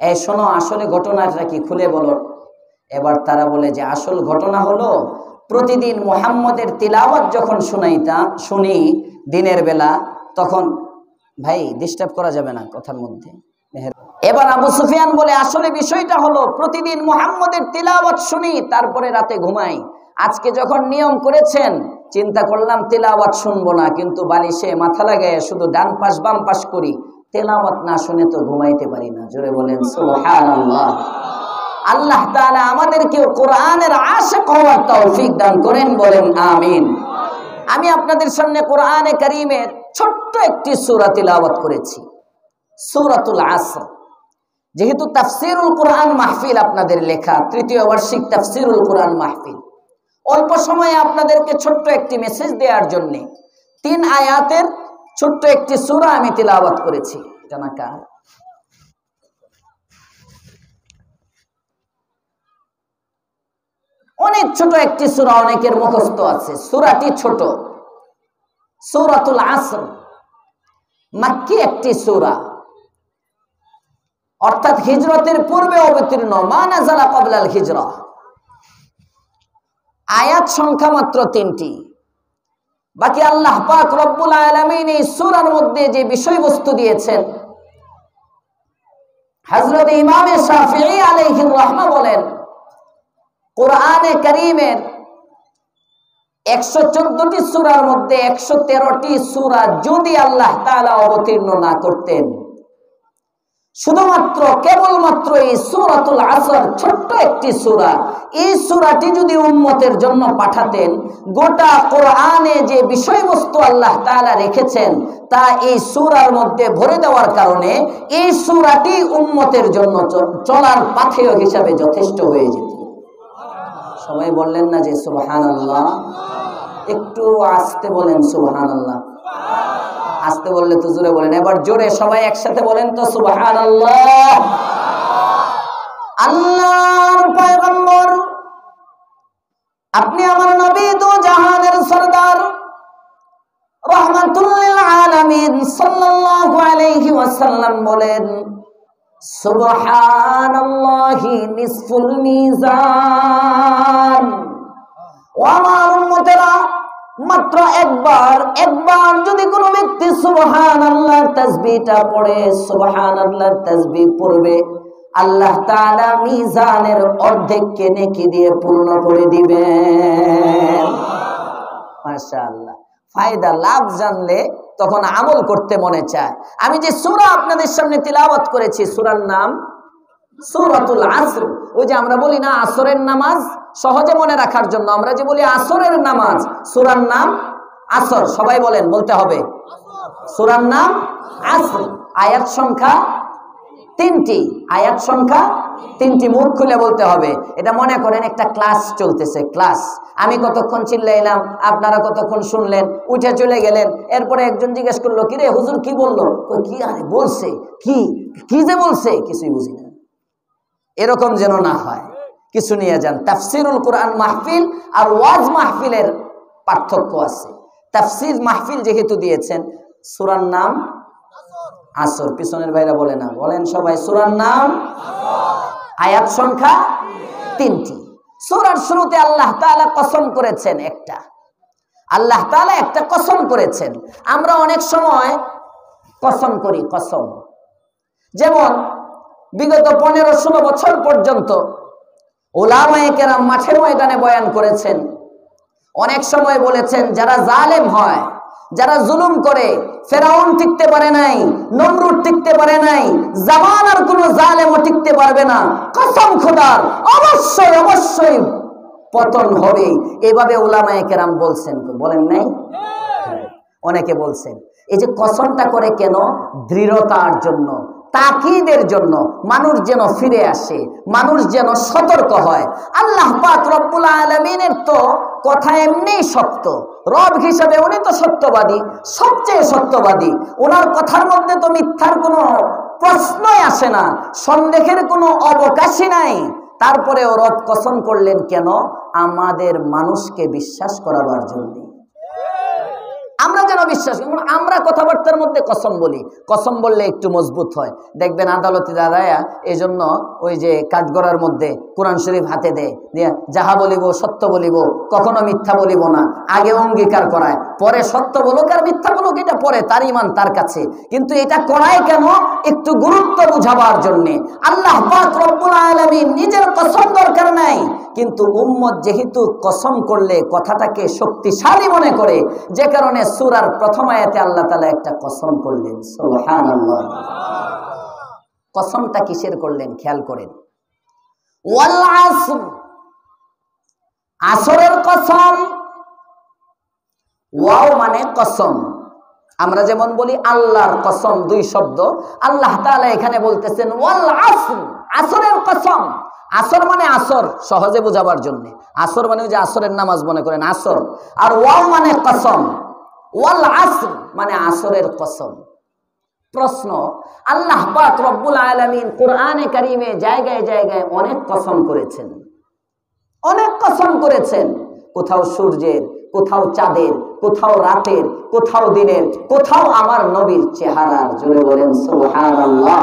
এই শোনো আসলে ঘটনাটা কি খুলে বলো। এবার তারা বলে যে আসল ঘটনা হলো প্রতিদিন মুহাম্মদের তিলাওয়াত যখন শুনি দিনের বেলা, তখন ভাই ডিস্টার্ব করা যাবে না কথার মধ্যে। এবার আবু সুফিয়ান বলে আসলে বিষয়টা হলো প্রতিদিন মুহাম্মদের তিলাওয়াত শুনি, তারপরে রাতে ঘুমাই। আজকে যখন নিয়ম করেছেন চিন্তা করলাম তিলাওয়াত শুনবো না, কিন্তু বালিশে মাথা লাগায় শুধু ডান পাশ বাম পাশ করি, তেলাওয়াত না শুনে তো ঘুমাইতে পারি না। জোরে বলেন সুবহানাল্লাহ। আল্লাহ তাআলা আমাদেরকে কোরআনের আশিক হওয়ার তৌফিক দান করেন, বলেন আমিন। আমি আপনাদের সামনে কোরআনে কারীমের ছোট্ট একটি সূরা তিলাওয়াত করেছি, সূরাতুল আসর। যেহেতু তাফসীরুল কোরআন মাহফিল আপনাদের লেখা, তৃতীয় বার্ষিক তাফসীরুল কোরআন মাহফিল, অল্প সময়ে আপনাদেরকে ছোট্ট একটি মেসেজ দেওয়ার জন্য 3 আয়াতের ছোট্ট একটি সূরা আমি তিলাওয়াত করেছি। জানাকা অনেক ছোট একটি সূরা, অনেকের মুখস্থ আছে। সূরাটি ছোট, সূরাতুল আসর, মাক্কি একটি সূরা, অর্থাৎ হিজরতের পূর্বে অবতীর্ণ, মা নাযালা ক্বাবলাল হিজরা। আয়াত সংখ্যা মাত্র 3টি। বাকি আল্লাহ পাক রব্বুল আলামিন এই সূরার মধ্যে যে বিষয়বস্তু দিয়েছেন, হযরত ইমাম শাফিঈ আলাইহির রাহমা বলেন, কোরআনে কারীমের 114টি সূরার মধ্যে 113টি সূরা যদি আল্লাহ তাআলা অবতীর্ণ না করতেন, শুধুমাত্র কেবলমাত্র এই সূরাতুল আসর ছোট্ট একটি সূরা, এই সূরাটি যদি উম্মতের জন্য পাঠাতেন, গোটা কোরআনে যে বিষয়বস্তু আল্লাহ তাআলা রেখেছেন তা এই সূরার মধ্যে ভরে দেওয়ার কারণে এই সূরাটি উম্মতের জন্য চলার পাথেয় হিসাবে যথেষ্ট হয়ে যেত। সবাই বললেন না যে সুবহানাল্লাহ? একটু আস্তে বলেন সুবহানাল্লাহ। আস্তে বললে তো জোরে বলেন, এবার জোরে সবাই একসাথে বলেন তো সুবহানাল্লাহ। আল্লাহর পয়গম্বর, আপনি আমার নবী, দু জাহানের সরদার, রাহমাতুল লিল আলামিন সাল্লাল্লাহু আলাইহি ওয়াসাল্লাম বলেন, সুবহানাল্লাহি নিসফুল মিজান। ও আমার উম্মতেরা, মাত্র একবার যদি কোনো ব্যক্তি সুবহানাল্লাহর তাসবিহটা পড়ে, সুবহানাল্লাহর তাসবিহ পড়বে, আল্লাহ তাআলা মিজানের অর্ধেককে নেকি দিয়ে পূর্ণ করে দিবেন। মাশাআল্লাহ। ফায়দা, লাভ জানলে তখন আমল করতে মনে চায়। আমি যে সূরা আপনাদের সামনে তিলাওয়াত করেছি, সূরার নাম সূরাতুল আসর। ওই যে আমরা বলি না আসরের নামাজ, সহজে মনে রাখার জন্য আমরা যে বলি আসরের নামাজ, সূরার নাম আসর। সবাই বলেন, বলতে হবে সূরার নাম আসর। আয়াত সংখ্যা 3টি, আয়াত সংখ্যা 3টি, মুখ খুলে বলতে হবে। এটা মনে করেন একটা ক্লাস চলতেছে, ক্লাস। আমি কতক্ষণ চিল্লাইলাম, আপনারা কতক্ষণ শুনলেন, উঠে চলে গেলেন। এরপরে একজন জিজ্ঞেস করলো, কি রে হুজুর কি বললো? কি আরে বলছে, কি যে বলছে কিছুই বুঝি না। এরকম যেন না হয়, কিছু নিয়ে যান। তাফসিরুল কোরআন মাহফিল আর ওয়াজ মাহফিলের পার্থক্য আছে। তাফসির মাহফিল যেহেতু দিয়েছেন, সূরার নাম আসর। পিছনের ভাইরা বলে না, বলেন সবাই, সূরার নাম আয়াত সংখ্যা 3টি। সূরার শুরুতে আল্লাহ তাআলা কসম করেছেন একটা, আল্লাহ তাআলা একটা কসম করেছেন। আমরা অনেক সময় কসম করি, কসম। যেমন বিগত 15-16 বছর পর্যন্ত উলামায়ে কেরাম মাঠে ময়দানে বয়ান করেছেন। অনেক সময় বলেছেন, যারা জালেম হয়, যারা জুলুম করে, ফেরাউন টিকতে পারে নাই, নমরুদ টিকতে পারে নাই, জামানার কোনো জালেমও টিকতে পারবে না, কসম খোদার অবশ্যই অবশ্যই পতন হবে। এভাবে উলামায়ে কেরাম বলছেন, বলেন নাই? অনেকে বলছেন। এই যে কসমটা করে কেন? দৃঢ়তার জন্য, তাকিদের জন্য, মানুষ যেন ফিরে আসে, মানুষ যেন সতর্ক হয়। আল্লাহ পাক রব্বুল আলামিনের তো কথা এমনিই সত্য, রব হিসাবে উনি তো সত্যবাদী, সবচেয়ে সত্যবাদী। ওনার কথার মধ্যে তো মিথ্যার কোনো প্রশ্নই আসে না, সন্দেহের কোনো অবকাশই নাই। তারপরেও রব কসম করলেন কেন? আমাদের মানুষকে বিশ্বাস করাবার জন্য, আমরা যেন বিশ্বাস করি। আমরা কথাবার্তার মধ্যে কসম বলি, কসম বললে একটু মজবুত হয়। দেখবেন আদালতে দাঁড়ায়া এই জন্য ওই যে কাঠগড়ার মধ্যে কোরআন শরীফ হাতে দেয়, দিয়ে যাহা বলিব সত্য বলিব, কখনো মিথ্যা বলিব না, আগে অঙ্গীকার করায়, পরে সত্য বলুক আর মিথ্যা বলুক, এটা পরে, তার ইমান তার কাছে। কিন্তু এটা করায় কেন? একটু গুরুত্ব বুঝাবার জন্যে। আল্লাহ পাক রব্বুল আলামিন নিজের কসম দরকার নাই, কিন্তু উম্মত যেহেতু কসম করলে কথাটাকে শক্তিশালী মনে করে, যে কারণে সূরার প্রথম আয়াতে আল্লাহ তাআলা একটা কসম করলেন। সুবহানাল্লাহ। কসমটা কিসের করলেন খেয়াল করেন। ওয়াল আসর, আসরের কসম। ওয়াও মানে কসম। আমরা যেমন বলি আল্লাহর কসম, 2 শব্দ, আল্লাহ তাআলা এখানে বলতেছেন ওয়াল আসর, আসরের কসম। আসর মানে আসর, সহজে বোঝাবার জন্য। আসর মানে ওই যে আসরের নামাজ মনে করেন, আসর। আর ওয়াও মানে কসম, ওয়াল আসর মানে আসরের কসম। প্রশ্ন, আল্লাহ পাক রব্বুল আলামিন কোরআনে কারীমে জায়গায় জায়গায় অনেক কসম করেছেন। অনেক কসম করেছেন, কোথাও সূর্যের, কোথাও চাঁদের, কোথাও রাতের, কোথাও দিনের, কোথাও আমার নবীর চেহারার। জোরে বলেন সুবহানাল্লাহ।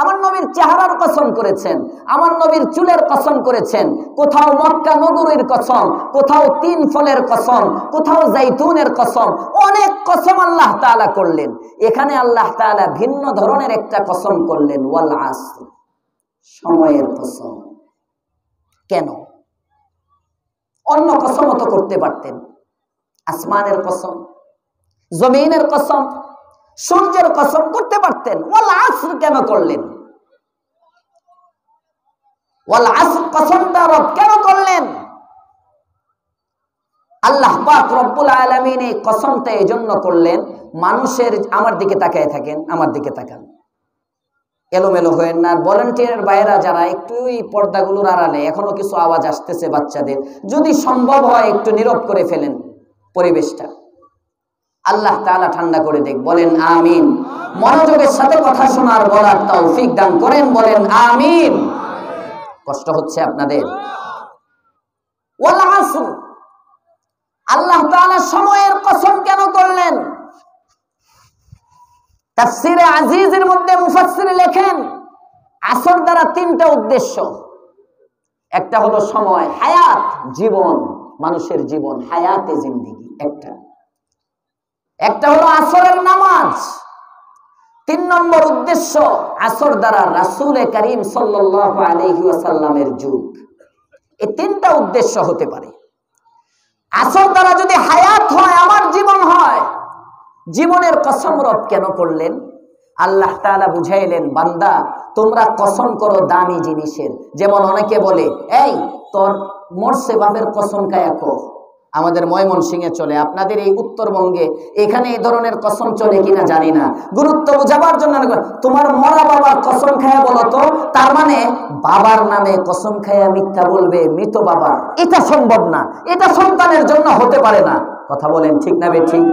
আমার নবীর চেহারার কসম করেছেন, আমার নবীর চুলের কসম করেছেন, কোথাও মক্কা নগরীর কসম, কোথাও 3 ফলের কসম, কোথাও জাইতুনের কসম, অনেক কসম আল্লাহ তাআলা করলেন। এখানে আল্লাহ তাআলা ভিন্ন ধরনের একটা কসম করলেন, ওয়াল আসর, সময়ের কসম। কেন? অন্য কসমও তো করতে পারতেন, আসমানের কসম, জমিনের কসম, সূর্যের কসম করতে পারতেন। ওয়াল আসর কেন করলেন? ওয়াল আসর কসমটা রব কেন করলেন? আল্লাহ পাক রব্বুল আলামিন এই কসমটা এজন্য করলেন, মানুষের, আমার দিকে তাকায় থাকেন, আমার দিকে তাকান, এলোমেলো হয়ে না। ভলান্টিয়ারের বাইরা যারা একটু এই পর্দাগুলোর আড়ালে, এখনো কিছু আওয়াজ আসতেছে বাচ্চাদের, যদি সম্ভব হয় একটু নীরব করে ফেলেন পরিবেশটা, আল্লাহ তাআলা ঠান্ডা করে দেখ। বলেন আমিন। মনোযোগের সাথে কথা শোনার বলার তৌফিক দান করেন, বলেন আমিন। কষ্ট হচ্ছে আপনাদের? ওয়াল আসর, আল্লাহ তাআলা সময়ের কসম কেন করলেন? তাফসীরে আজিজের মধ্যে মুফাসসির লেখেন, আসর দ্বারা 3টা উদ্দেশ্য। একটা হলো সময়, হায়াত, জীবন, মানুষের জীবন, হায়াতে জিন্দেগি একটা হলো আসরের নামাজ। 3 নম্বর উদ্দেশ্য, আসর দ্বারা রাসূল করিম সাল্লাল্লাহু আলাইহি ওয়াসাল্লামের যুগ। এই 3টা উদ্দেশ্য হতে পারে। আসর দ্বারা যদি হায়াত হয়, আমার জীবন হয়, জীবনের কসম রব কেন করলেন? আল্লাহ তাআলা বুঝাইলেন, বান্দা তোমরা কসম করো দামি জিনিসের। যেমন অনেকে বলে, এই তোর মরছে বাপের কসম খায়া কো। আমাদের ময়মনসিংহে চলে, আপনাদের এই উত্তরবঙ্গে এখানে এই ধরনের কসম চলে কিনা জানি না, গুরুত্ব বোঝাবার জন্য তোমার মরা বাবার কসম খায়া বলো তো, তার মানে বাবার নামে কসম খায়া মিথ্যা বলবে মৃত বাবা। এটা সম্ভব না, এটা সন্তানের জন্য হতে পারে না। কথা বলেন ঠিক না বেঠিক?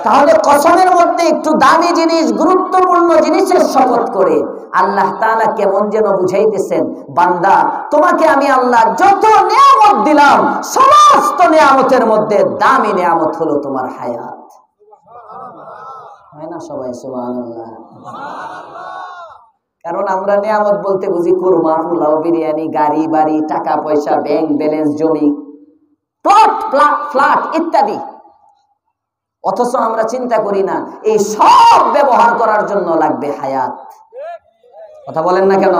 তাহলে কসমের মধ্যে একটু দামি জিনিস, গুরুত্বপূর্ণ জিনিসের শপথ করে আল্লাহ তাআলা কেমন যেন বুঝাইতেছেন, বান্দা তোমাকে আমি আল্লাহ যত নিয়ামত দিলাম, সমস্ত নিয়ামতের মধ্যে দামি নিয়ামত হলো তোমার হায়াত। হয় না সবাই সুবহানাল্লাহ? কারণ আমরা নিয়ামত বলতে বুঝি কুরমা, পোলাও, বিরিয়ানি, গাড়ি বাড়ি, টাকা পয়সা, ব্যাংক ব্যালেন্স, জমি, ফ্ল্যাট ইত্যাদি। অথচ আমরা চিন্তা করি না এই সব ব্যবহার করার জন্য লাগবে হায়াত। কথা বলেন না কেন?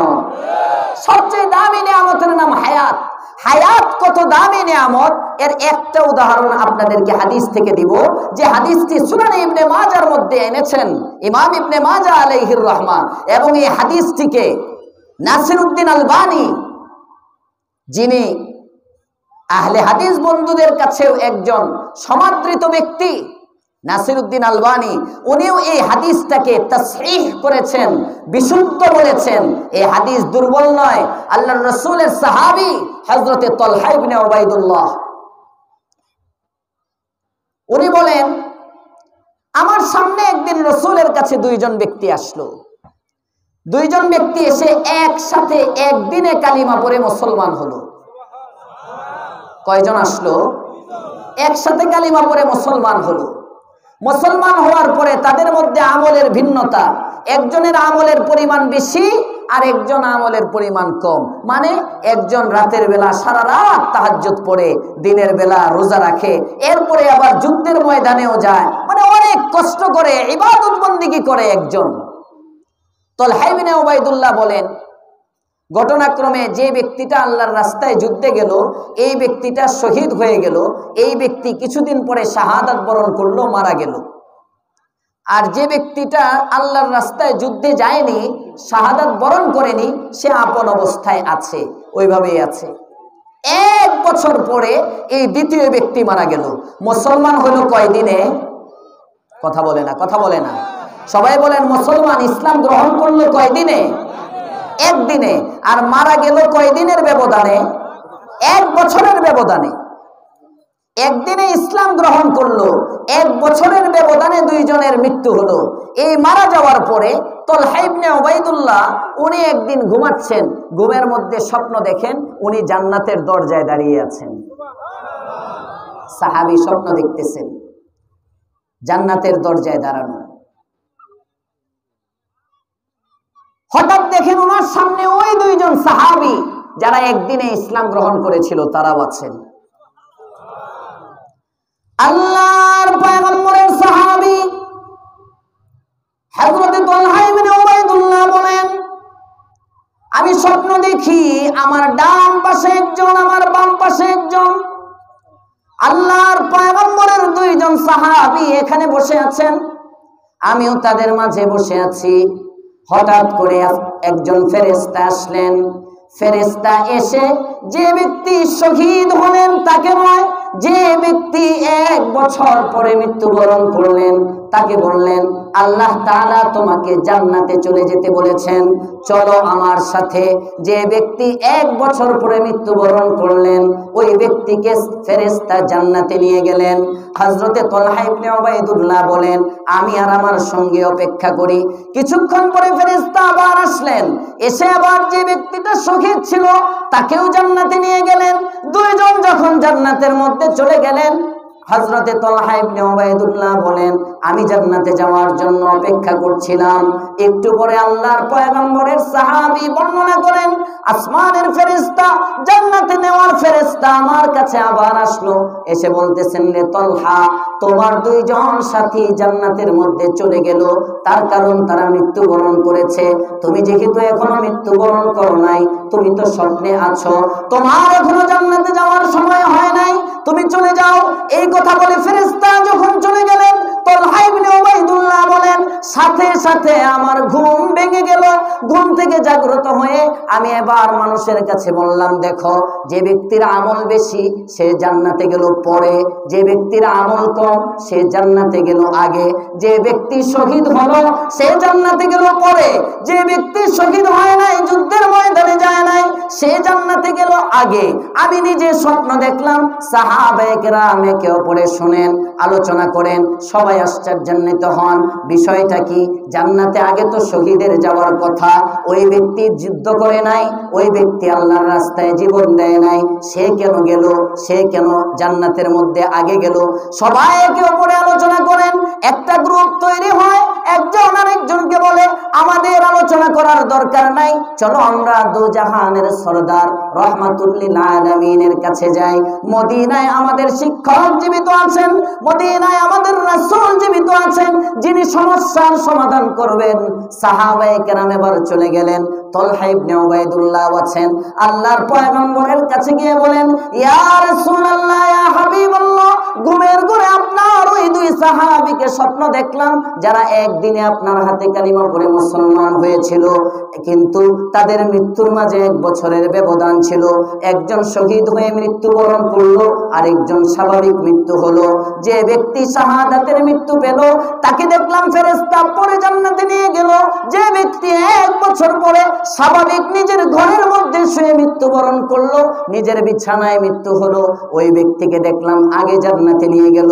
সবচেয়ে দামি নিয়ামতের নাম হায়াত। হায়াত কত দামি নিয়ামত, এর একটা উদাহরণ আপনাদেরকে হাদিস থেকে দিব, যে হাদিসটি সুনান ইবনে মাজার মধ্যে এনেছেন ইমাম ইবনে মাজা আলাইহির রহমা, এবং এই হাদিসটিকে নাসিরউদ্দিন আলবানী, যিনি আহলে হাদিস বন্ধুদের কাছেও একজন সমাদৃত ব্যক্তি, নাসিরউদ্দিন আলবানী, উনিও এই হাদিসটাকে তাসহিহ করেছেন, বিশুদ্ধ বলেছেন। এই হাদিস দুর্বল নয়। আল্লাহর রাসূলের সাহাবী হযরতে তালহা ইবনে উবাইদুল্লাহ, উনি বলেন, আমার সামনে একদিন রাসূলের কাছে 2 জন ব্যক্তি আসলো। 2 জন ব্যক্তি এসে একসাথে একদিনে কালিমা পড়ে মুসলমান হলো। কয়জন আসলো? একসাথে কালিমা পড়ে মুসলমান হলো। মুসলমান হওয়ার পরে তাদের মধ্যে আমলের ভিন্নতা, একজনের আমলের পরিমাণ বেশি আর একজন আমলের পরিমাণ কম। মানে একজন রাতের বেলা সারা রাত তাহাজ্জুদ পড়ে, দিনের বেলা রোজা রাখে, এরপরে আবার যুদ্ধের ময়দানেও যায়, মানে অনেক কষ্ট করে ইবাদত বন্দেগী করে একজন। তালহা ইবনে উবাইদুল্লাহ বলেন, ঘটনাক্রমে যে ব্যক্তিটা আল্লাহর রাস্তায় যুদ্ধে গেল, এই ব্যক্তিটা শহীদ হয়ে গেল। এই ব্যক্তি কিছুদিন পরে শাহাদাত বরণ করলো, মারা গেল। আর যে ব্যক্তিটা আল্লাহর রাস্তায় যুদ্ধে যায়নি, শাহাদাত বরণ করেনি, সে আপন অবস্থায় আছে, ওইভাবেই আছে। 1 বছর পরে এই দ্বিতীয় ব্যক্তি মারা গেল। মুসলমান হলো কয়দিনে? কথা বলে না, কথা বলে না। সবাই বলেন, মুসলমান ইসলাম গ্রহণ করলো কয়দিনে? 1 দিনে। আর মারা গেল কয়দিনের ব্যবধানে? 1 বছরের ব্যবধানে। 1 দিনে ইসলাম গ্রহণ করলো, 1 বছরের ব্যবধানে 2 জনের মৃত্যু হলো। এই মারা যাওয়ার পরে তালহা ইবনে উবাইদুল্লাহ উনি একদিন ঘুমাচ্ছেন, ঘুমের মধ্যে স্বপ্ন দেখেন উনি জান্নাতের দরজায় দাঁড়িয়ে আছেন। সাহাবী স্বপ্ন দেখতেছেন জান্নাতের দরজায় দাঁড়ানো। হঠাৎ দেখেন ওনার সামনে ওই দুইজন সাহাবী যারা একদিনে ইসলাম গ্রহণ করেছিল তারাও আছেন। আল্লাহর পয়গম্বরের সাহাবী হযরত তালহা ইবনে উবাইদুল্লাহ বলেন, আমি স্বপ্ন দেখি আমার ডান পাশে একজন, আমার বাম পাশে একজন। আল্লাহর পয়গম্বরের দুইজন সাহাবী এখানে বসে আছেন, আমিও তাদের মাঝে বসে আছি। হঠাৎ করে একজন ফেরেশতা আসলেন। ফেরেশতা এসে যে ব্যক্তি শহীদ হলেন তাকে নয়, যে ব্যক্তি 1 বছর পরে মৃত্যুবরণ করলেন তাকে বললেন, আল্লাহ তাআলা তোমাকে জান্নাতে চলে যেতে বলেছেন, চলো আমার সাথে। যে ব্যক্তি 1 বছর পরে মৃত্যুবরণ করলেন ওই ব্যক্তিকে ফেরেশতা জান্নাতে নিয়ে গেলেন। হযরতে তালহা ইবনে উবাইদুল্লাহ বলেন, আমি আর আমার সঙ্গে অপেক্ষা করি। কিছুক্ষণ পরে ফেরেশতা আবার আসলেন, এসে আবার যে ব্যক্তিটা শহীদ ছিল তাকেও জান্নাতে নিয়ে গেলেন। দুইজন যখন জান্নাতের মধ্যে চলে গেলেন, হযরতে তালহা ইবনে উবাইদুল্লাহ বলেন, আমি জান্নাতে যাওয়ার জন্য অপেক্ষা করছিলাম। একটু পরে আল্লাহর পয়গম্বরের সাহাবী বর্ণনা করেন, আসমানের ফেরেশতা, জান্নাতে নেওয়ার ফেরেশতা আমার কাছে আবার আসলো, এসে বলতেছেন, রে তালহা, তোমার দুইজন সাথী জান্নাতের মধ্যে চলে গেল, তার কারণ তারা মৃত্যুবরণ করেছে। তুমি যেহেতু এখনো মৃত্যুবরণ করো নাই, তুমি তো স্বপ্নে আছো, তোমার এখনো জান্নাতে যাওয়ার সময় হয় নাই, তুমি চলে যাও। এই কথা বলে ফেরেশতা যখন চলে গেলেন, তালহা ইবনে উবাইদুল্লাহ বলেন, সাথে সাথে আমার ঘুম ভেঙে গেল। ঘুম থেকে জাগ্রত হয়ে আমি এবার মানুষের কাছে বললাম, দেখো, যে ব্যক্তির আমল বেশি সে জান্নাতে গেল পরে, যে ব্যক্তির আমল কম সে জান্নাতে গেল আগে, যে ব্যক্তি শহীদ হলো সে জান্নাতে গেল পরে, যে ব্যক্তি শহীদ হয় নাই, যুদ্ধের ময়দানে যায় নাই, সে জান্নাতে গেল আগে। আমি নিজে স্বপ্ন দেখলাম, সাহাবায়ে কেরাম একে অপরে শুনেন, আলোচনা করেন, সবাই আশ্চর্যান্বিত হন। বিষয়টা কি? জান্নাতে আগে তো শহীদের যাওয়ার কথা, ওই ব্যক্তি যুদ্ধ করে নাই, ওই ব্যক্তি আল্লাহর রাস্তায় জীবন দেয় নাই, সে কেন গেল? সে কেন জান্নাতের মধ্যে আগে গেল? সবাই একে অপরে আলোচনা করেন। একটা গ্রুপ তৈরি হয়, একজন আরেকজনকে বলে, আমাদের আলোচনা করার দরকার নাই, চলো আমরা দুজাহানের সরদার রাহমাতুল লিল আলামিনের কাছে যাই। মদিনায় আমাদের শিক্ষক জীবিত আছেন, মদিনায় আমাদের রাসূল জীবিত আছেন, যিনি সমস্যার সমাধান করবেন। সাহাবায়ে কেরাম এবার চলে গেলেন। তালহা ইবনে উবাইদুল্লাহ আছেন, আল্লাহর পয়গম্বরের কাছে গিয়ে বলেন, ইয়া রাসূলুল্লাহ, ইয়া হাবিবাল্লাহ, ঘুমের ঘরে আপনার ওই দুই সাহাবীকে স্বপ্ন দেখলাম যারা একদিনে আপনার হাতে কালিমা পড়ে মুসলমান হয়েছিল, কিন্তু তাদের মৃত্যুর মাঝে 1 বছরের ব্যবধান ছিল। একজন শহীদ হয়ে মৃত্যুবরণ করলো, আরেকজন স্বাভাবিক মৃত্যু হলো। যে ব্যক্তি শাহাদাতের মৃত্যু পেল তাকে দেখলাম ফেরেশতা পরে জান্নাতে নিয়ে গেল। যে ব্যক্তি 1 বছর পরে স্বাভাবিক নিজের ঘরের মধ্যে শুয়ে মৃত্যুবরণ করলো, নিজের বিছানায় মৃত্যু হলো, ওই ব্যক্তিকে দেখলাম আগে জান্নাতে নিয়ে গেল,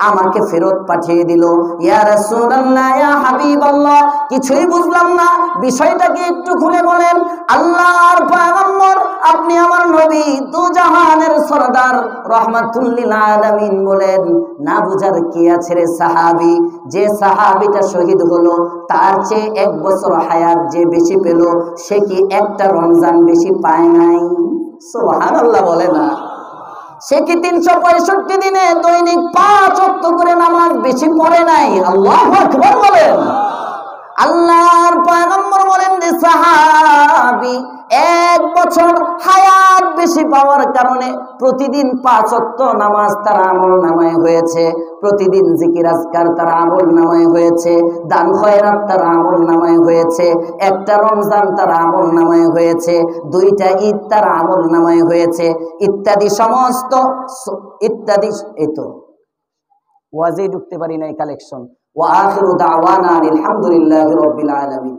আমাকে ফেরত পাঠিয়ে দিল। ইয়া রাসূলুল্লাহ, ইয়া হাবিবাল্লাহ, কিছুই বুঝলাম না, বিষয়টাকে একটু খুলে বলেন। আল্লাহর পয়গম্বর, আপনি আমার নবী, দুজাহানের সরদার রাহমাতুল লিল আলামিন বলেন, না বুঝার কি আছে রে সাহাবী? যে সাহাবীটা শহীদ হলো তার চেয়ে 1 বছর হায়াত যে বেশি পেল, সে কি একটা রমজান বেশি পায় নাই? সুবহানাল্লাহ বলে না? সে কি 365 দিনে দৈনিক 5 ওয়াক্ত করে নামাজ বেশি পড়ে নাই? আল্লাহু আকবার বলেন। আল্লাহর পয়গম্বর বলেন যে সাহাবী 1 বছর হায়াত বেশি পাওয়ার কারণে প্রতিদিন 5 ওয়াক্ত নামাজ তার আমলনামায় হয়েছে, প্রতিদিন জিকির আজকার তার আমলনামায় হয়েছে, দান খয়রাত তার আমলনামায় হয়েছে, একটা রমজান তার আমলনামায় হয়েছে, 2টা ঈদ তার আমলনামায় হয়েছে, ইত্যাদি সমস্ত ইত্যাদি। এই তো ওয়াজে ঢুকতে পারি নাই কালেকশন। ওয়া আখিরু দাওয়ানা আলহামদুলিল্লাহি রাব্বিল আলামিন।